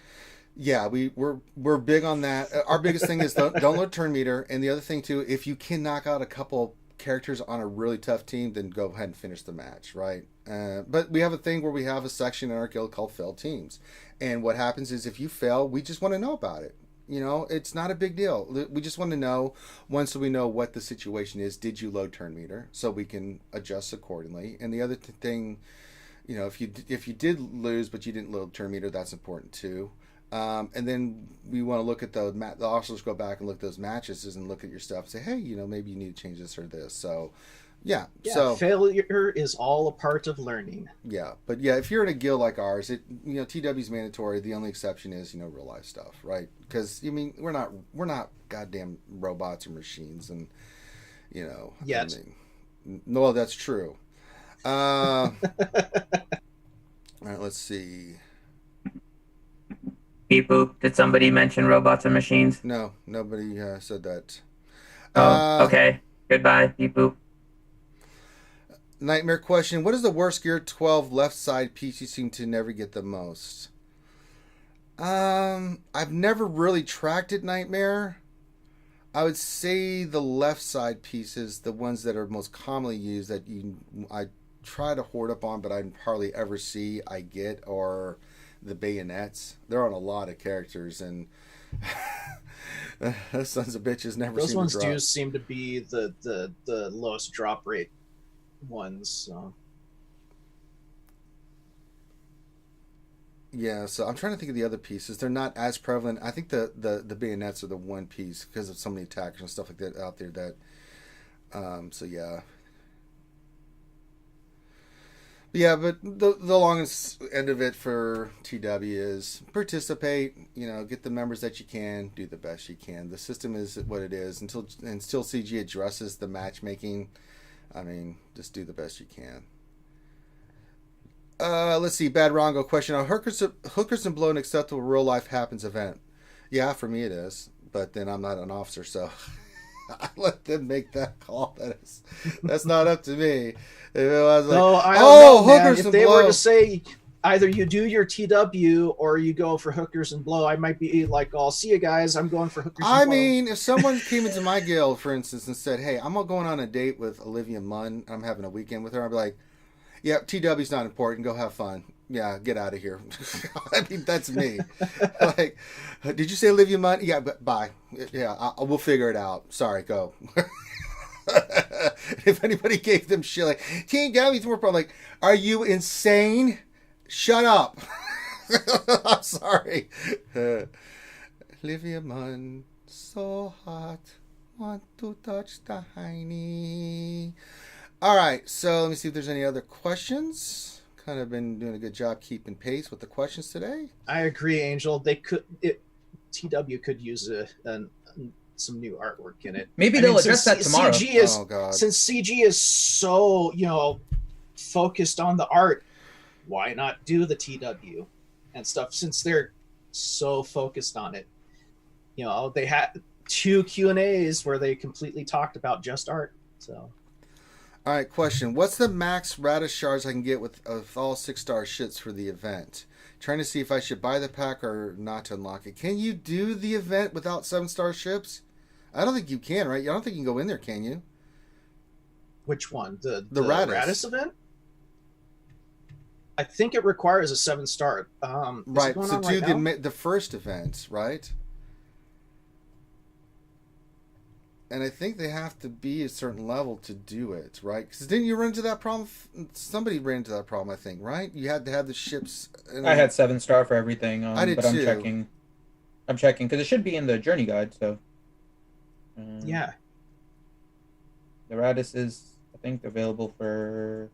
Speaker 1: Yeah, we're big on that. Our biggest thing is don't load turn meter. And the other thing too, if you can knock out a couple characters on a really tough team, then go ahead and finish the match, right? But we have a thing where we have a section in our guild called failed teams, and what happens is if you fail, we just want to know about it. It's not a big deal. We just want to know, once we know what the situation is, did you load turn meter, so we can adjust accordingly. And the other thing, if you did lose but you didn't load turn meter, that's important too. And then we want to look at the officers go back and look at those matches and look at your stuff and say, hey, maybe you need to change this or this. So yeah. So
Speaker 2: failure is all a part of learning.
Speaker 1: Yeah. But yeah, if you're in a guild like ours, TW is mandatory. The only exception is, real life stuff, right? Because we're not goddamn robots or machines, and
Speaker 2: Yet.
Speaker 1: No, that's true. All right, let's see.
Speaker 3: Beep boop. Did somebody mention robots and machines?
Speaker 1: No, nobody said that.
Speaker 3: Okay. Goodbye. Beep boop.
Speaker 1: Nightmare question: what is the worst Gear 12 left side piece you seem to never get the most? I've never really tracked it, Nightmare. I would say the left side pieces, the ones that are most commonly used that I try to hoard up on, but I hardly ever see I get, are the bayonets. They're on a lot of characters, and those sons of bitches never
Speaker 2: those
Speaker 1: seem
Speaker 2: ones
Speaker 1: to drop.
Speaker 2: do seem to be the lowest drop rate ones. So.
Speaker 1: Yeah, so I'm trying to think of the other pieces. They're not as prevalent. I think the bayonets are the one piece because of so many attackers and stuff like that out there that so yeah. But the longest end of it for TW is participate, get the members that you can, do the best you can. The system is what it is until CG addresses the matchmaking. I mean, just do the best you can. Let's see. Bad Rongo question. Are hookers and blow an acceptable real life happens event? Yeah, for me it is. But then I'm not an officer, so I let them make that call. That's not up to me. If it was like,
Speaker 2: I don't know,
Speaker 1: hookers
Speaker 2: if
Speaker 1: and
Speaker 2: they
Speaker 1: blow.
Speaker 2: were to say either you do your TW or you go for hookers and blow, I might be like, "I'll see you guys. I'm going for hookers."
Speaker 1: I
Speaker 2: and blow.
Speaker 1: mean, if someone came into my guild, for instance, and said, "Hey, I'm going on a date with Olivia Munn. I'm having a weekend with her," I'd be like, "Yeah, TW's not important. Go have fun. Yeah, get out of here." I mean, that's me. Like, did you say Olivia Munn? Yeah, but bye. Yeah, we'll figure it out. Sorry, go. If anybody gave them shit like TW's more problem, like, are you insane? Shut up. I'm sorry. Olivia Munn, so hot, want to touch the hiney. All right, so let me see if there's any other questions. Kind of been doing a good job keeping pace with the questions today.
Speaker 2: I agree, Angel. TW could use some new artwork in it.
Speaker 3: Maybe they'll address that tomorrow.
Speaker 2: Since CG is so focused on the art, why not do the TW and stuff? Since they're so focused on it, they had 2 Q&As where they completely talked about just art. So.
Speaker 1: All right, question. What's the max Radish shards I can get with all 6-star shits for the event? Trying to see if I should buy the pack or not to unlock it. Can you do the event without 7-star ships? I don't think you can, right? I don't think you can go in there, can you?
Speaker 2: Which one? The
Speaker 1: Radis
Speaker 2: event? I think it requires a 7-star.
Speaker 1: Right, so do the first event, right? And I think they have to be a certain level to do it, right? Because didn't you run into that problem? Somebody ran into that problem, I think, right? You had to have the ships.
Speaker 3: I had 7-star for everything.
Speaker 1: I did
Speaker 3: but
Speaker 1: too.
Speaker 3: I'm checking because it should be in the journey guide. So.
Speaker 2: Yeah.
Speaker 3: The Radis is, I think, available for.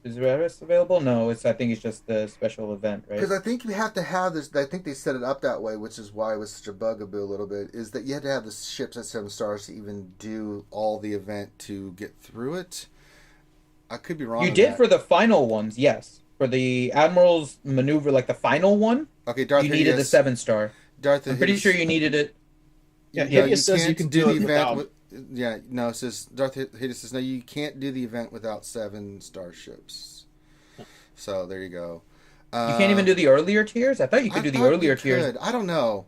Speaker 3: Is Radis available? No, I think it's just the special event, right?
Speaker 1: Because I think you have to have this. I think they set it up that way, which is why it was such a bugaboo a little bit. Is that you had to have the ships at 7 stars to even do all the event to get through it. I could be wrong.
Speaker 3: You did for the final ones, yes. For the Admiral's maneuver, like the final one.
Speaker 1: Okay, Darth.
Speaker 3: You needed the 7-star.
Speaker 1: Darth.
Speaker 3: I'm pretty sure you needed it.
Speaker 2: Yeah, Hideous says you can do the
Speaker 1: event. It says Darth Hideous says no, you can't do the event without 7-star ships. So there you go.
Speaker 3: You can't even do the earlier tiers? I thought you could do the earlier tiers.
Speaker 1: I don't know.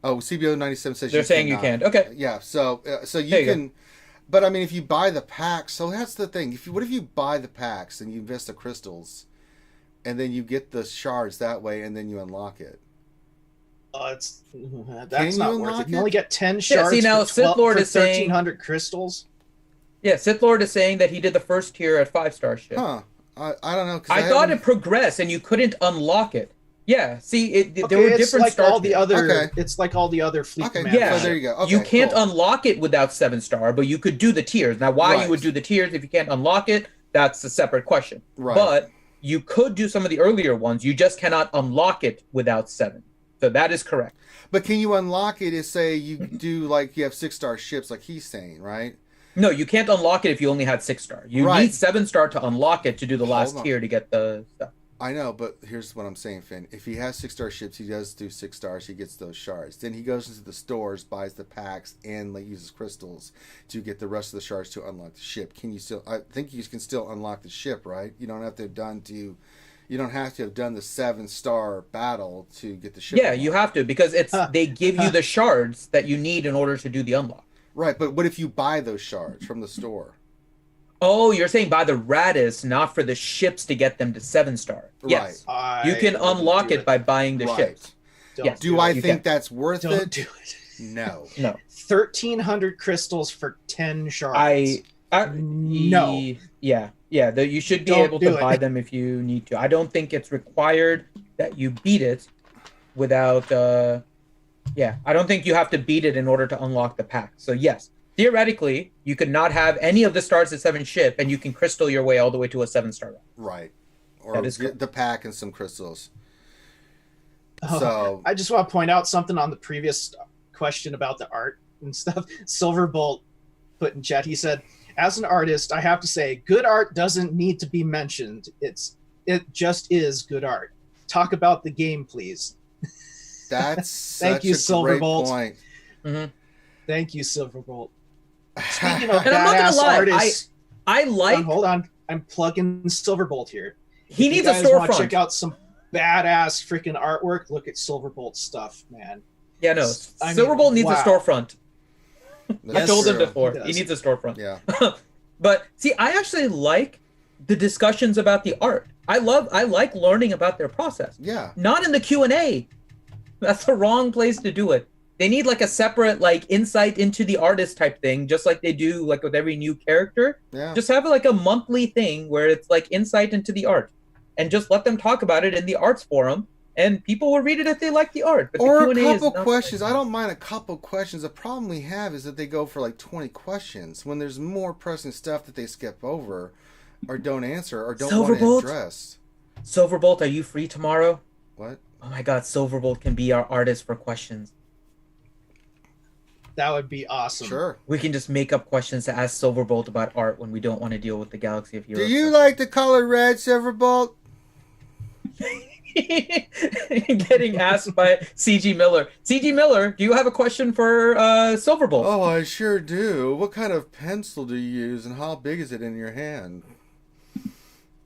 Speaker 1: Oh, CBO 97 says
Speaker 3: they're saying you can't. Okay.
Speaker 1: Yeah, so you can. Go. But I mean, if you buy the packs, so that's the thing. What if you buy the packs and you invest the crystals, and then you get the shards that way, and then you unlock it?
Speaker 2: That's not worth it. You only get 10 shards
Speaker 3: see, now, Sith Lord is
Speaker 2: 1,300 crystals.
Speaker 3: Yeah, Sith Lord is saying that he did the first tier at 5-star ship.
Speaker 1: Huh. I don't know.
Speaker 3: I thought it progressed and you couldn't unlock it. Yeah, see, there were different
Speaker 2: like all the other. It's like all the other fleet commanders.
Speaker 3: Yeah,
Speaker 1: so there you go. Okay,
Speaker 3: you can't unlock it without 7-star, but you could do the tiers. Now, why you would do the tiers if you can't unlock it, that's a separate question.
Speaker 1: Right.
Speaker 3: But you could do some of the earlier ones. You just cannot unlock it without 7. So that is correct.
Speaker 1: But can you unlock it if, say, you do, like, you have 6-star ships, like he's saying, right?
Speaker 3: No, you can't unlock it if you only had 6-star. You need 7-star to unlock it to do the last tier to get the stuff.
Speaker 1: I know, but here's what I'm saying, Finn. If he has 6-star ships, he does do 6 stars. He gets those shards. Then he goes into the stores, buys the packs, and uses crystals to get the rest of the shards to unlock the ship. Can you still? I think you can still unlock the ship, right? You don't have to have done the 7-star battle to get the ship.
Speaker 3: Yeah,
Speaker 1: unlocked.
Speaker 3: you have to, because they give you the shards that you need in order to do the unlock.
Speaker 1: Right, but what if you buy those shards from the store?
Speaker 3: Oh, you're saying buy the Radis, not for the ships to get them to 7-star. Yes, you can unlock it by buying the ships.
Speaker 2: Yes.
Speaker 1: Do I think that's worth it?
Speaker 2: Don't do it.
Speaker 1: No.
Speaker 2: 1,300 crystals for 10 shards.
Speaker 3: No. Yeah. You should be able to buy them if you need to. I don't think it's required that you beat it without. I don't think you have to beat it in order to unlock the pack. So yes, theoretically, you could not have any of the stars at 7 ship, and you can crystal your way all the way to a 7-star.
Speaker 1: Right. Or get the pack and some crystals. So
Speaker 2: I just want to point out something on the previous question about the art and stuff. Silverbolt put in chat. He said, "As an artist, I have to say, good art doesn't need to be mentioned. It just is good art. Talk about the game, please."
Speaker 1: That's
Speaker 2: Thank you,
Speaker 1: such a great
Speaker 2: Silverbolt.
Speaker 1: point.
Speaker 3: Mm-hmm.
Speaker 2: Thank you, Silverbolt. Speaking of
Speaker 3: And I'm not
Speaker 2: badass
Speaker 3: gonna lie,
Speaker 2: artists,
Speaker 3: I like.
Speaker 2: hold on. I'm plugging Silverbolt here.
Speaker 3: He
Speaker 2: If
Speaker 3: needs
Speaker 2: you
Speaker 3: a
Speaker 2: guys want to
Speaker 3: storefront.
Speaker 2: check out some badass freaking artwork, look at Silverbolt stuff, man.
Speaker 3: Yeah, no.
Speaker 2: I mean,
Speaker 3: Silverbolt needs a
Speaker 2: wow.
Speaker 3: storefront. I told him
Speaker 1: true.
Speaker 3: before.
Speaker 2: He
Speaker 3: He
Speaker 2: does.
Speaker 3: needs a storefront.
Speaker 1: Yeah.
Speaker 3: But see, I actually like the discussions about the art. I like learning about their process.
Speaker 1: Yeah.
Speaker 3: Not in the Q&A. That's the wrong place to do it. They need like a separate like insight into the artist type thing, just like they do like with every new character.
Speaker 1: Yeah.
Speaker 3: Just have like a monthly thing where it's like insight into the art, and just let them talk about it in the arts forum, and people will read it if they like the art. But
Speaker 1: Or
Speaker 3: the
Speaker 1: a
Speaker 3: Q&A is
Speaker 1: couple
Speaker 3: not
Speaker 1: questions. I don't mind a couple questions. The problem we have is that they go for like 20 questions when there's more pressing stuff that they skip over or don't answer or don't want to
Speaker 3: Silverbolt?
Speaker 1: address.
Speaker 3: Silverbolt, are you free tomorrow?
Speaker 1: What?
Speaker 3: Oh my God, Silverbolt can be our artist for questions.
Speaker 2: That would be awesome.
Speaker 1: Sure.
Speaker 3: We can just make up questions to ask Silverbolt about art when we don't want to deal with the Galaxy of Heroes.
Speaker 1: Do you like the color red, Silverbolt?
Speaker 3: Getting asked by CG Miller. CG Miller, do you have a question for Silverbolt?
Speaker 1: Oh, I sure do. What kind of pencil do you use and how big is it in your hand?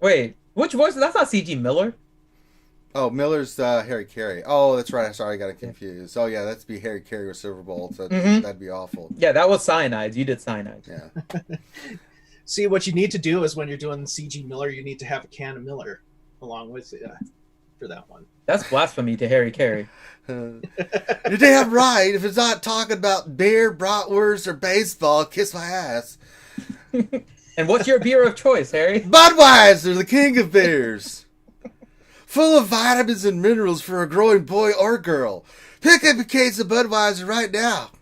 Speaker 3: Wait, which voice? That's not CG Miller.
Speaker 1: Oh, Miller's Harry Carey. Oh, that's right. Sorry, I got it confused. Oh, yeah, that'd be Harry Carey with Silverbolt. So that'd be awful.
Speaker 3: Yeah, that was Cyanides. You did Cyanides.
Speaker 1: Yeah.
Speaker 2: See, what you need to do is when you're doing CG Miller, you need to have a can of Miller along with it for that one.
Speaker 3: That's blasphemy to Harry Carey.
Speaker 1: You're damn right. If it's not talking about beer, bratwurst, or baseball, kiss my ass.
Speaker 3: And what's your beer of choice, Harry?
Speaker 1: Budweiser, the king of beers. Full of vitamins and minerals for a growing boy or girl. Pick up a case of Budweiser right now.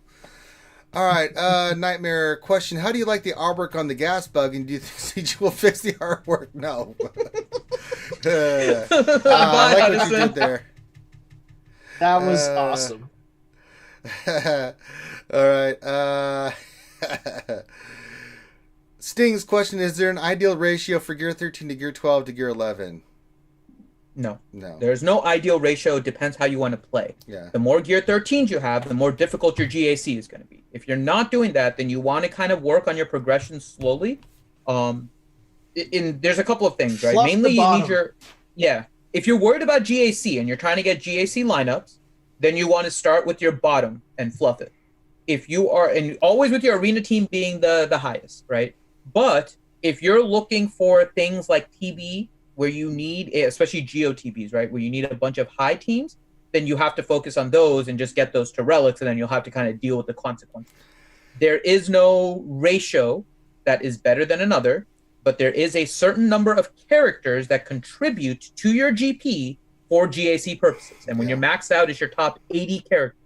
Speaker 1: All right, Nightmare question. How do you like the artwork on the gas bug, and do you think CG will fix the artwork? No. I like what you did there.
Speaker 2: That was awesome.
Speaker 1: All right. Sting's question, is there an ideal ratio for Gear 13 to Gear 12 to Gear 11?
Speaker 3: No.
Speaker 1: No.
Speaker 3: There's no ideal ratio. It depends how you want to play.
Speaker 1: Yeah.
Speaker 3: The more Gear 13s you have, the more difficult your GAC is going to be. If you're not doing that, then you want to kind of work on your progression slowly. There's a couple of things, right?
Speaker 2: Fluff
Speaker 3: Mainly
Speaker 2: the
Speaker 3: you
Speaker 2: bottom.
Speaker 3: need your... Yeah. If you're worried about GAC and you're trying to get GAC lineups, then you want to start with your bottom and fluff it. If you are... And always with your arena team being the highest, right? But if you're looking for things like TB, where you need, especially GOTBs, right, where you need a bunch of high teams, then you have to focus on those and just get those to relics, and then you'll have to kind of deal with the consequences. There is no ratio that is better than another, but there is a certain number of characters that contribute to your GP for GAC purposes. And when you're maxed out, it's your top 80 characters.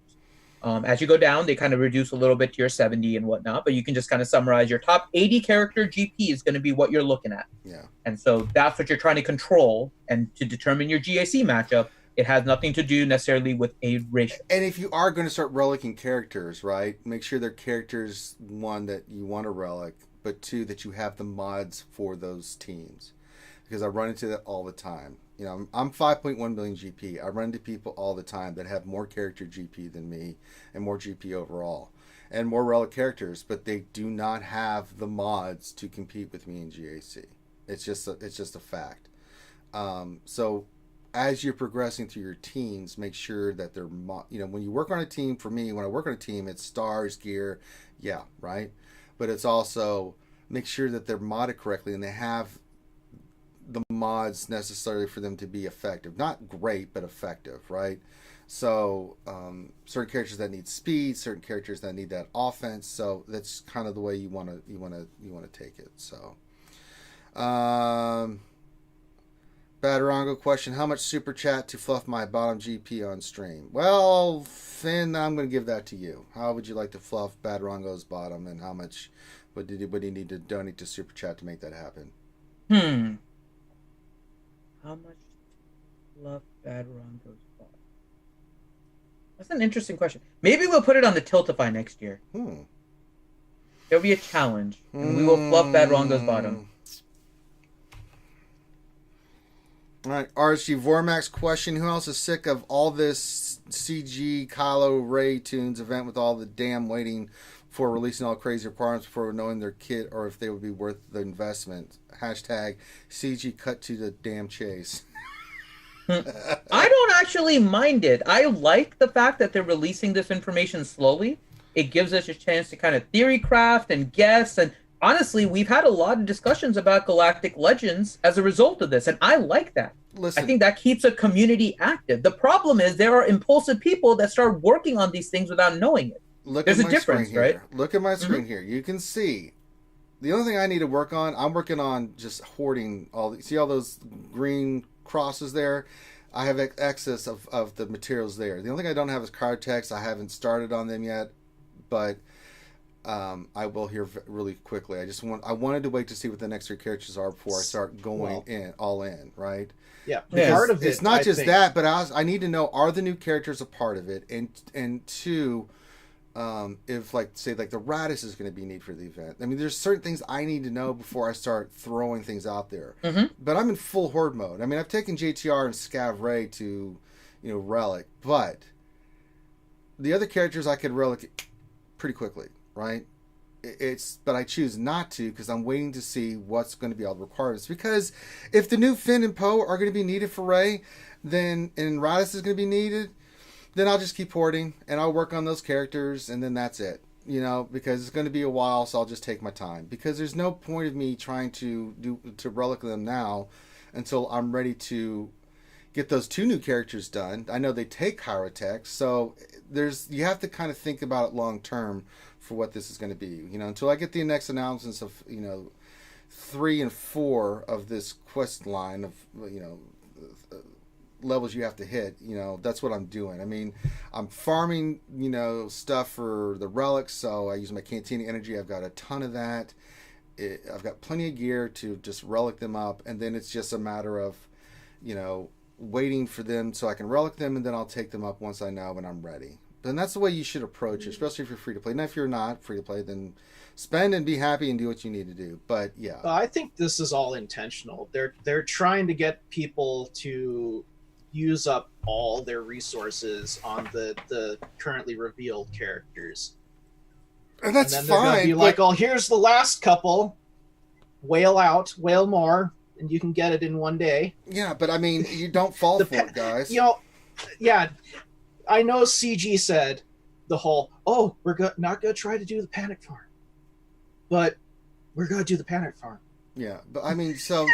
Speaker 3: As you go down, they kind of reduce a little bit to your 70 and whatnot, but you can just kind of summarize your top 80 character GP is going to be what you're looking at.
Speaker 1: Yeah.
Speaker 3: And so that's what you're trying to control, and to determine your GAC matchup, it has nothing to do necessarily with a ratio.
Speaker 1: And if you are going to start relicking characters, right, make sure they're characters, one, that you want to relic, but two, that you have the mods for those teams. because I run into that all the time. You know, I'm 5.1 million GP. I run into people all the time that have more character GP than me and more GP overall and more relic characters, but they do not have the mods to compete with me in GAC. It's just a fact. So as you're progressing through your teams, make sure that they're, when you work on a team, for me, when I work on a team, it's stars, gear, yeah, right? But it's also make sure that they're modded correctly and they have the mods necessary for them to be effective. Not great, but effective, right? So certain characters that need speed, certain characters that need that offense. So that's kind of the way you want to take it. So Badarongo question, how much super chat to fluff my bottom GP on stream? Well, Finn, I'm going to give that to you. How would you like to fluff Badarongo's bottom, and how much would you need to donate to super chat to make that happen?
Speaker 3: How much to fluff Badarongo's bottom? That's an interesting question. Maybe we'll put it on the Tiltify next year. There'll be a challenge, and we will fluff Badarongo's bottom.
Speaker 1: All right, RSG Vormax question, who else is sick of all this CG Kylo Ray Tunes event with all the damn waiting for releasing all crazy requirements before knowing their kit or if they would be worth the investment? Hashtag CG cut to the damn chase.
Speaker 3: I don't actually mind it. I like the fact that they're releasing this information slowly. It gives us a chance to kind of theory craft and guess, and honestly, we've had a lot of discussions about Galactic Legends as a result of this, and I like that.
Speaker 1: Listen,
Speaker 3: I think that keeps a community active. The problem is there are impulsive people that start working on these things without knowing it. There's a difference, right?
Speaker 1: Look at my screen here. You can see the only thing I need to work on, I'm working on just hoarding see all those green crosses there? I have excess of the materials there. The only thing I don't have is card text. I haven't started on them yet, but I will here really quickly. I wanted to wait to see what the next 3 characters are before I start going all in, right?
Speaker 2: Yeah,
Speaker 1: because
Speaker 2: part of
Speaker 1: it's not just that, but I need to know, are the new characters a part of it, and 2, if say the Radis is going to be neat for the event. I mean, there's certain things I need to know before I start throwing things out there. But I'm in full horde mode. I mean, I've taken JTR and Scav Ray to relic, but the other characters I could relic pretty quickly, right? But I choose not to because I'm waiting to see what's going to be all the requirements. Because if the new Finn and Poe are going to be needed for Ray, and Radis is going to be needed, then I'll just keep hoarding and I'll work on those characters, and then that's it. Because it's going to be a while, so I'll just take my time. Because there's no point of me trying to relic them now until I'm ready to get those 2 new characters done. I know they take Hyrotech, so you have to kind of think about it long term for what this is going to be. Until I get the next announcements of 3 and 4 of this quest line of levels you have to hit. That's what I'm doing. I mean, I'm farming stuff for the relics, so I use my Cantina energy. I've got a ton of that. I've got plenty of gear to just relic them up, and then it's just a matter of waiting for them so I can relic them, and then I'll take them up once I know when I'm ready. And that's the way you should approach it, especially if you're free to play. Now, if you're not free to play, then spend and be happy and do what you need to do. But yeah,
Speaker 2: I think this is all intentional. They're trying to get people to use up all their resources on the currently revealed characters.
Speaker 1: And that's
Speaker 2: and then they're gonna be like, oh, here's the last couple. Whale out, whale more, and you can get it in one day.
Speaker 1: Yeah, but I mean, you don't fall for it, guys.
Speaker 2: Yeah. I know CG said the whole, we're not going to try to do the panic farm, but we're going to do the panic farm.
Speaker 1: Yeah, but I mean, so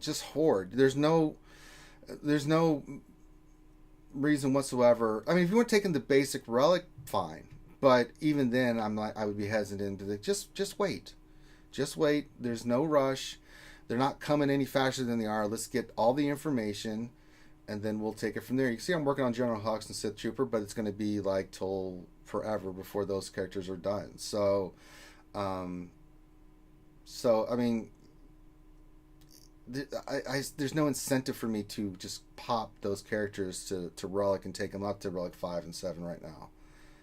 Speaker 1: just hoard. There's no reason whatsoever. I mean, if you want to take in the basic relic, fine. But even then, I would be hesitant to just wait. Just wait. There's no rush. They're not coming any faster than they are. Let's get all the information, and then we'll take it from there. You can see I'm working on General Hux and Sith Trooper, but it's going to be till forever before those characters are done. So, I mean, there's no incentive for me to just pop those characters to relic and take them up to relic 5 and 7 right now.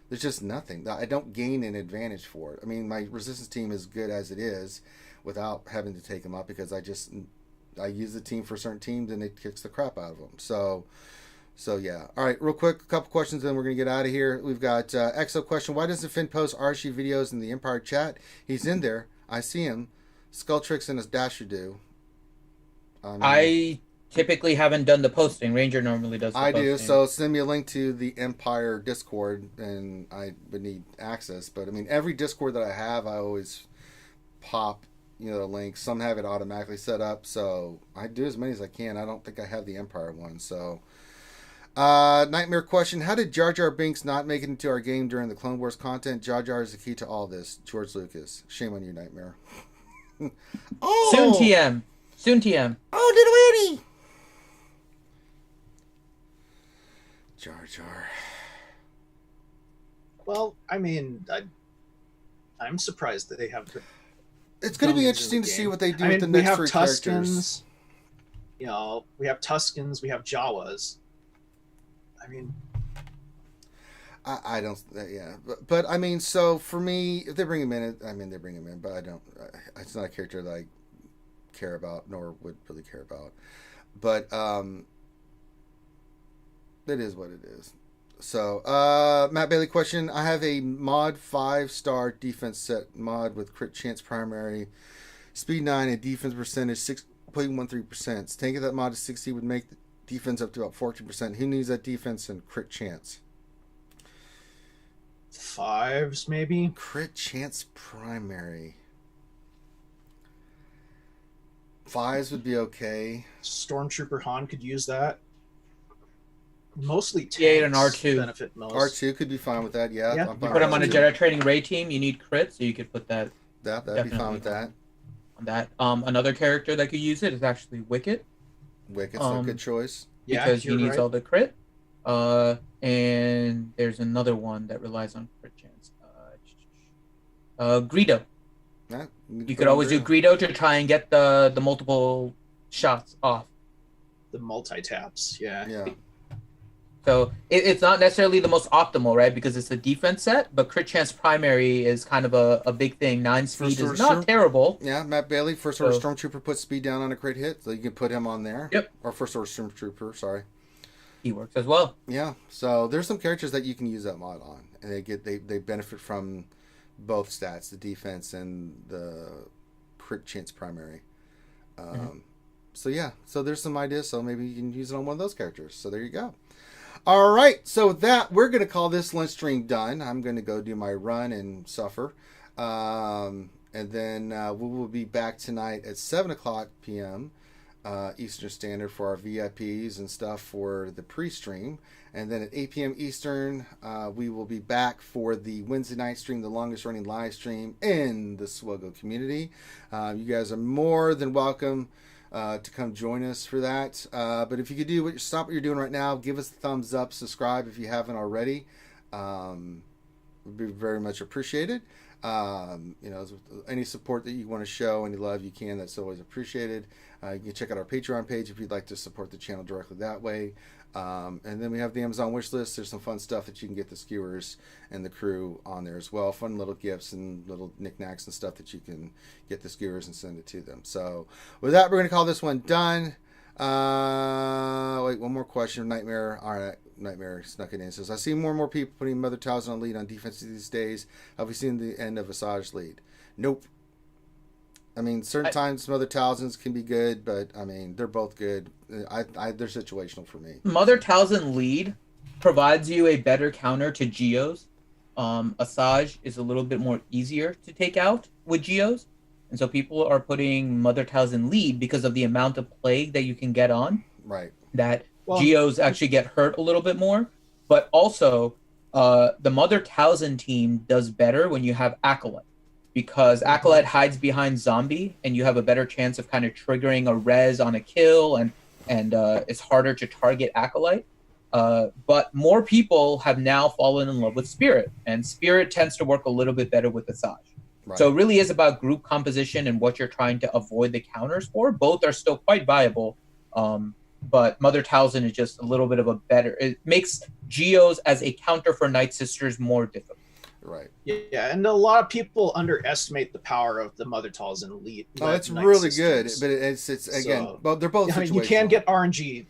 Speaker 1: There's just nothing. I don't gain an advantage for it. I mean, my resistance team is good as it is without having to take them up because I just I use the team for certain teams, and it kicks the crap out of them. So yeah. All right, real quick, a couple questions, then we're going to get out of here. We've got EXO question. Why doesn't Finn post RSG videos in the Empire chat? He's in there. I see him. Skull Tricks and his Dasher do.
Speaker 3: I typically haven't done the posting. Ranger normally does the posting.
Speaker 1: do, so send me a link to the Empire Discord, and I would need access. But, I mean, every Discord that I have, I always pop, the link. Some have it automatically set up, so I do as many as I can. I don't think I have the Empire one, so... Nightmare question. How did Jar Jar Binks not make it into our game during the Clone Wars content? Jar Jar is the key to all this. George Lucas. Shame on you, Nightmare.
Speaker 3: Oh! Soon TM.
Speaker 1: Oh, little Eddie! Jar Jar.
Speaker 2: Well, I mean, I'm surprised that they have...
Speaker 1: It's going to be interesting to see what they do with the next three characters.
Speaker 2: We have Tuskens, we have Jawas. I mean,
Speaker 1: I don't, but I mean, so for me, if they bring him in, they bring him in, but I don't, it's not a character that I care about, nor would really care about, but, it is what it is. So, Matt Bailey question. I have a mod 5-star defense set mod with crit chance primary, speed 9, and defense percentage 6.13%. Taking that mod to 60 would make defense up to about 14%. Who needs that defense and crit chance?
Speaker 2: 5s, maybe?
Speaker 1: Crit chance primary. 5s would be okay.
Speaker 2: Stormtrooper Han could use that. Mostly tanks
Speaker 3: T8 and R2
Speaker 2: benefit most.
Speaker 1: R2 could be fine with that, yeah.
Speaker 2: Yeah.
Speaker 1: I'm
Speaker 3: You
Speaker 1: fine
Speaker 3: put him
Speaker 1: with
Speaker 3: on a
Speaker 1: R2.
Speaker 3: Jedi training raid team, you need crit, so you could put that
Speaker 1: That'd be fine with that.
Speaker 3: on that. Another character that could use it is actually Wicket.
Speaker 1: Wicked's a good choice.
Speaker 3: Because he
Speaker 2: you're
Speaker 3: needs
Speaker 2: right.
Speaker 3: all the crit. And there's another one that relies on crit chance. Greedo.
Speaker 1: Yeah,
Speaker 3: You could always do Greedo to try and get the multiple shots off.
Speaker 2: The multi-taps, yeah.
Speaker 1: Yeah.
Speaker 3: So it's not necessarily the most optimal, right? Because it's a defense set, but crit chance primary is kind of a big thing. 9 speed is not terrible.
Speaker 1: Yeah, Matt Bailey, first order Stormtrooper puts speed down on a crit hit, so you can put him on there.
Speaker 3: Yep.
Speaker 1: Or first order Stormtrooper, sorry.
Speaker 3: He works as well.
Speaker 1: Yeah, so there's some characters that you can use that mod on, and they benefit from both stats, the defense and the crit chance primary. So yeah, so there's some ideas, so maybe you can use it on one of those characters. So there you go. All right, so with that, we're going to call this lunch stream done. I'm going to go do my run and suffer. And then we will be back tonight at 7 o'clock p.m. Eastern Standard for our VIPs and stuff for the pre-stream. And then at 8 p.m. Eastern, we will be back for the Wednesday night stream, the longest running live stream in the SWGOH community. You guys are more than welcome to come join us for that. But if you could do stop what you're doing right now, give us a thumbs up, subscribe if you haven't already. Would be very much appreciated. Any support that you want to show, any love you can, that's always appreciated. You can check out our Patreon page if you'd like to support the channel directly that way. And then we have the Amazon wish list. There's some fun stuff that you can get the skewers and the crew on there as well. Fun little gifts and little knickknacks and stuff that you can get the skewers and send it to them. So with that, we're going to call this one done. Wait, one more question. Nightmare. All right, Nightmare snuck it in. Says, I see more and more people putting Mother Talzin on lead on defense these days. Have we seen the end of Asajj lead? Nope. I mean, certain times Mother Talzins can be good, but I mean, they're both good. They're situational for me.
Speaker 3: Mother Talzin lead provides you a better counter to Geos. Asajj is a little bit more easier to take out with Geos. And so people are putting Mother Talzin lead because of the amount of plague that you can get on.
Speaker 1: Right.
Speaker 3: That Geos actually get hurt a little bit more. But also, the Mother Talzin team does better when you have Acolyte. Because Acolyte hides behind Zombie, and you have a better chance of kind of triggering a res on a kill, and it's harder to target Acolyte. But more people have now fallen in love with Spirit, and Spirit tends to work a little bit better with Asajj. Right. So it really is about group composition and what you're trying to avoid the counters for. Both are still quite viable, but Mother Talzin is just a little bit of a better... It makes Geos as a counter for Night Sisters more difficult.
Speaker 1: Right.
Speaker 2: Yeah, and a lot of people underestimate the power of the Mother Tals and Elite.
Speaker 1: Oh, it's really good, but it's again, they're both situational.
Speaker 2: You can get RNG.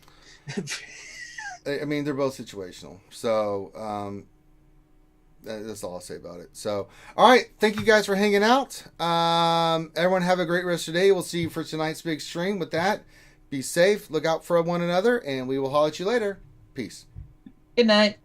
Speaker 1: I mean, they're both situational. So, that's all I'll say about it. So, all right. Thank you guys for hanging out. Everyone have a great rest of the day. We'll see you for tonight's big stream. With that, be safe. Look out for one another, and we will holler at you later. Peace.
Speaker 3: Good night.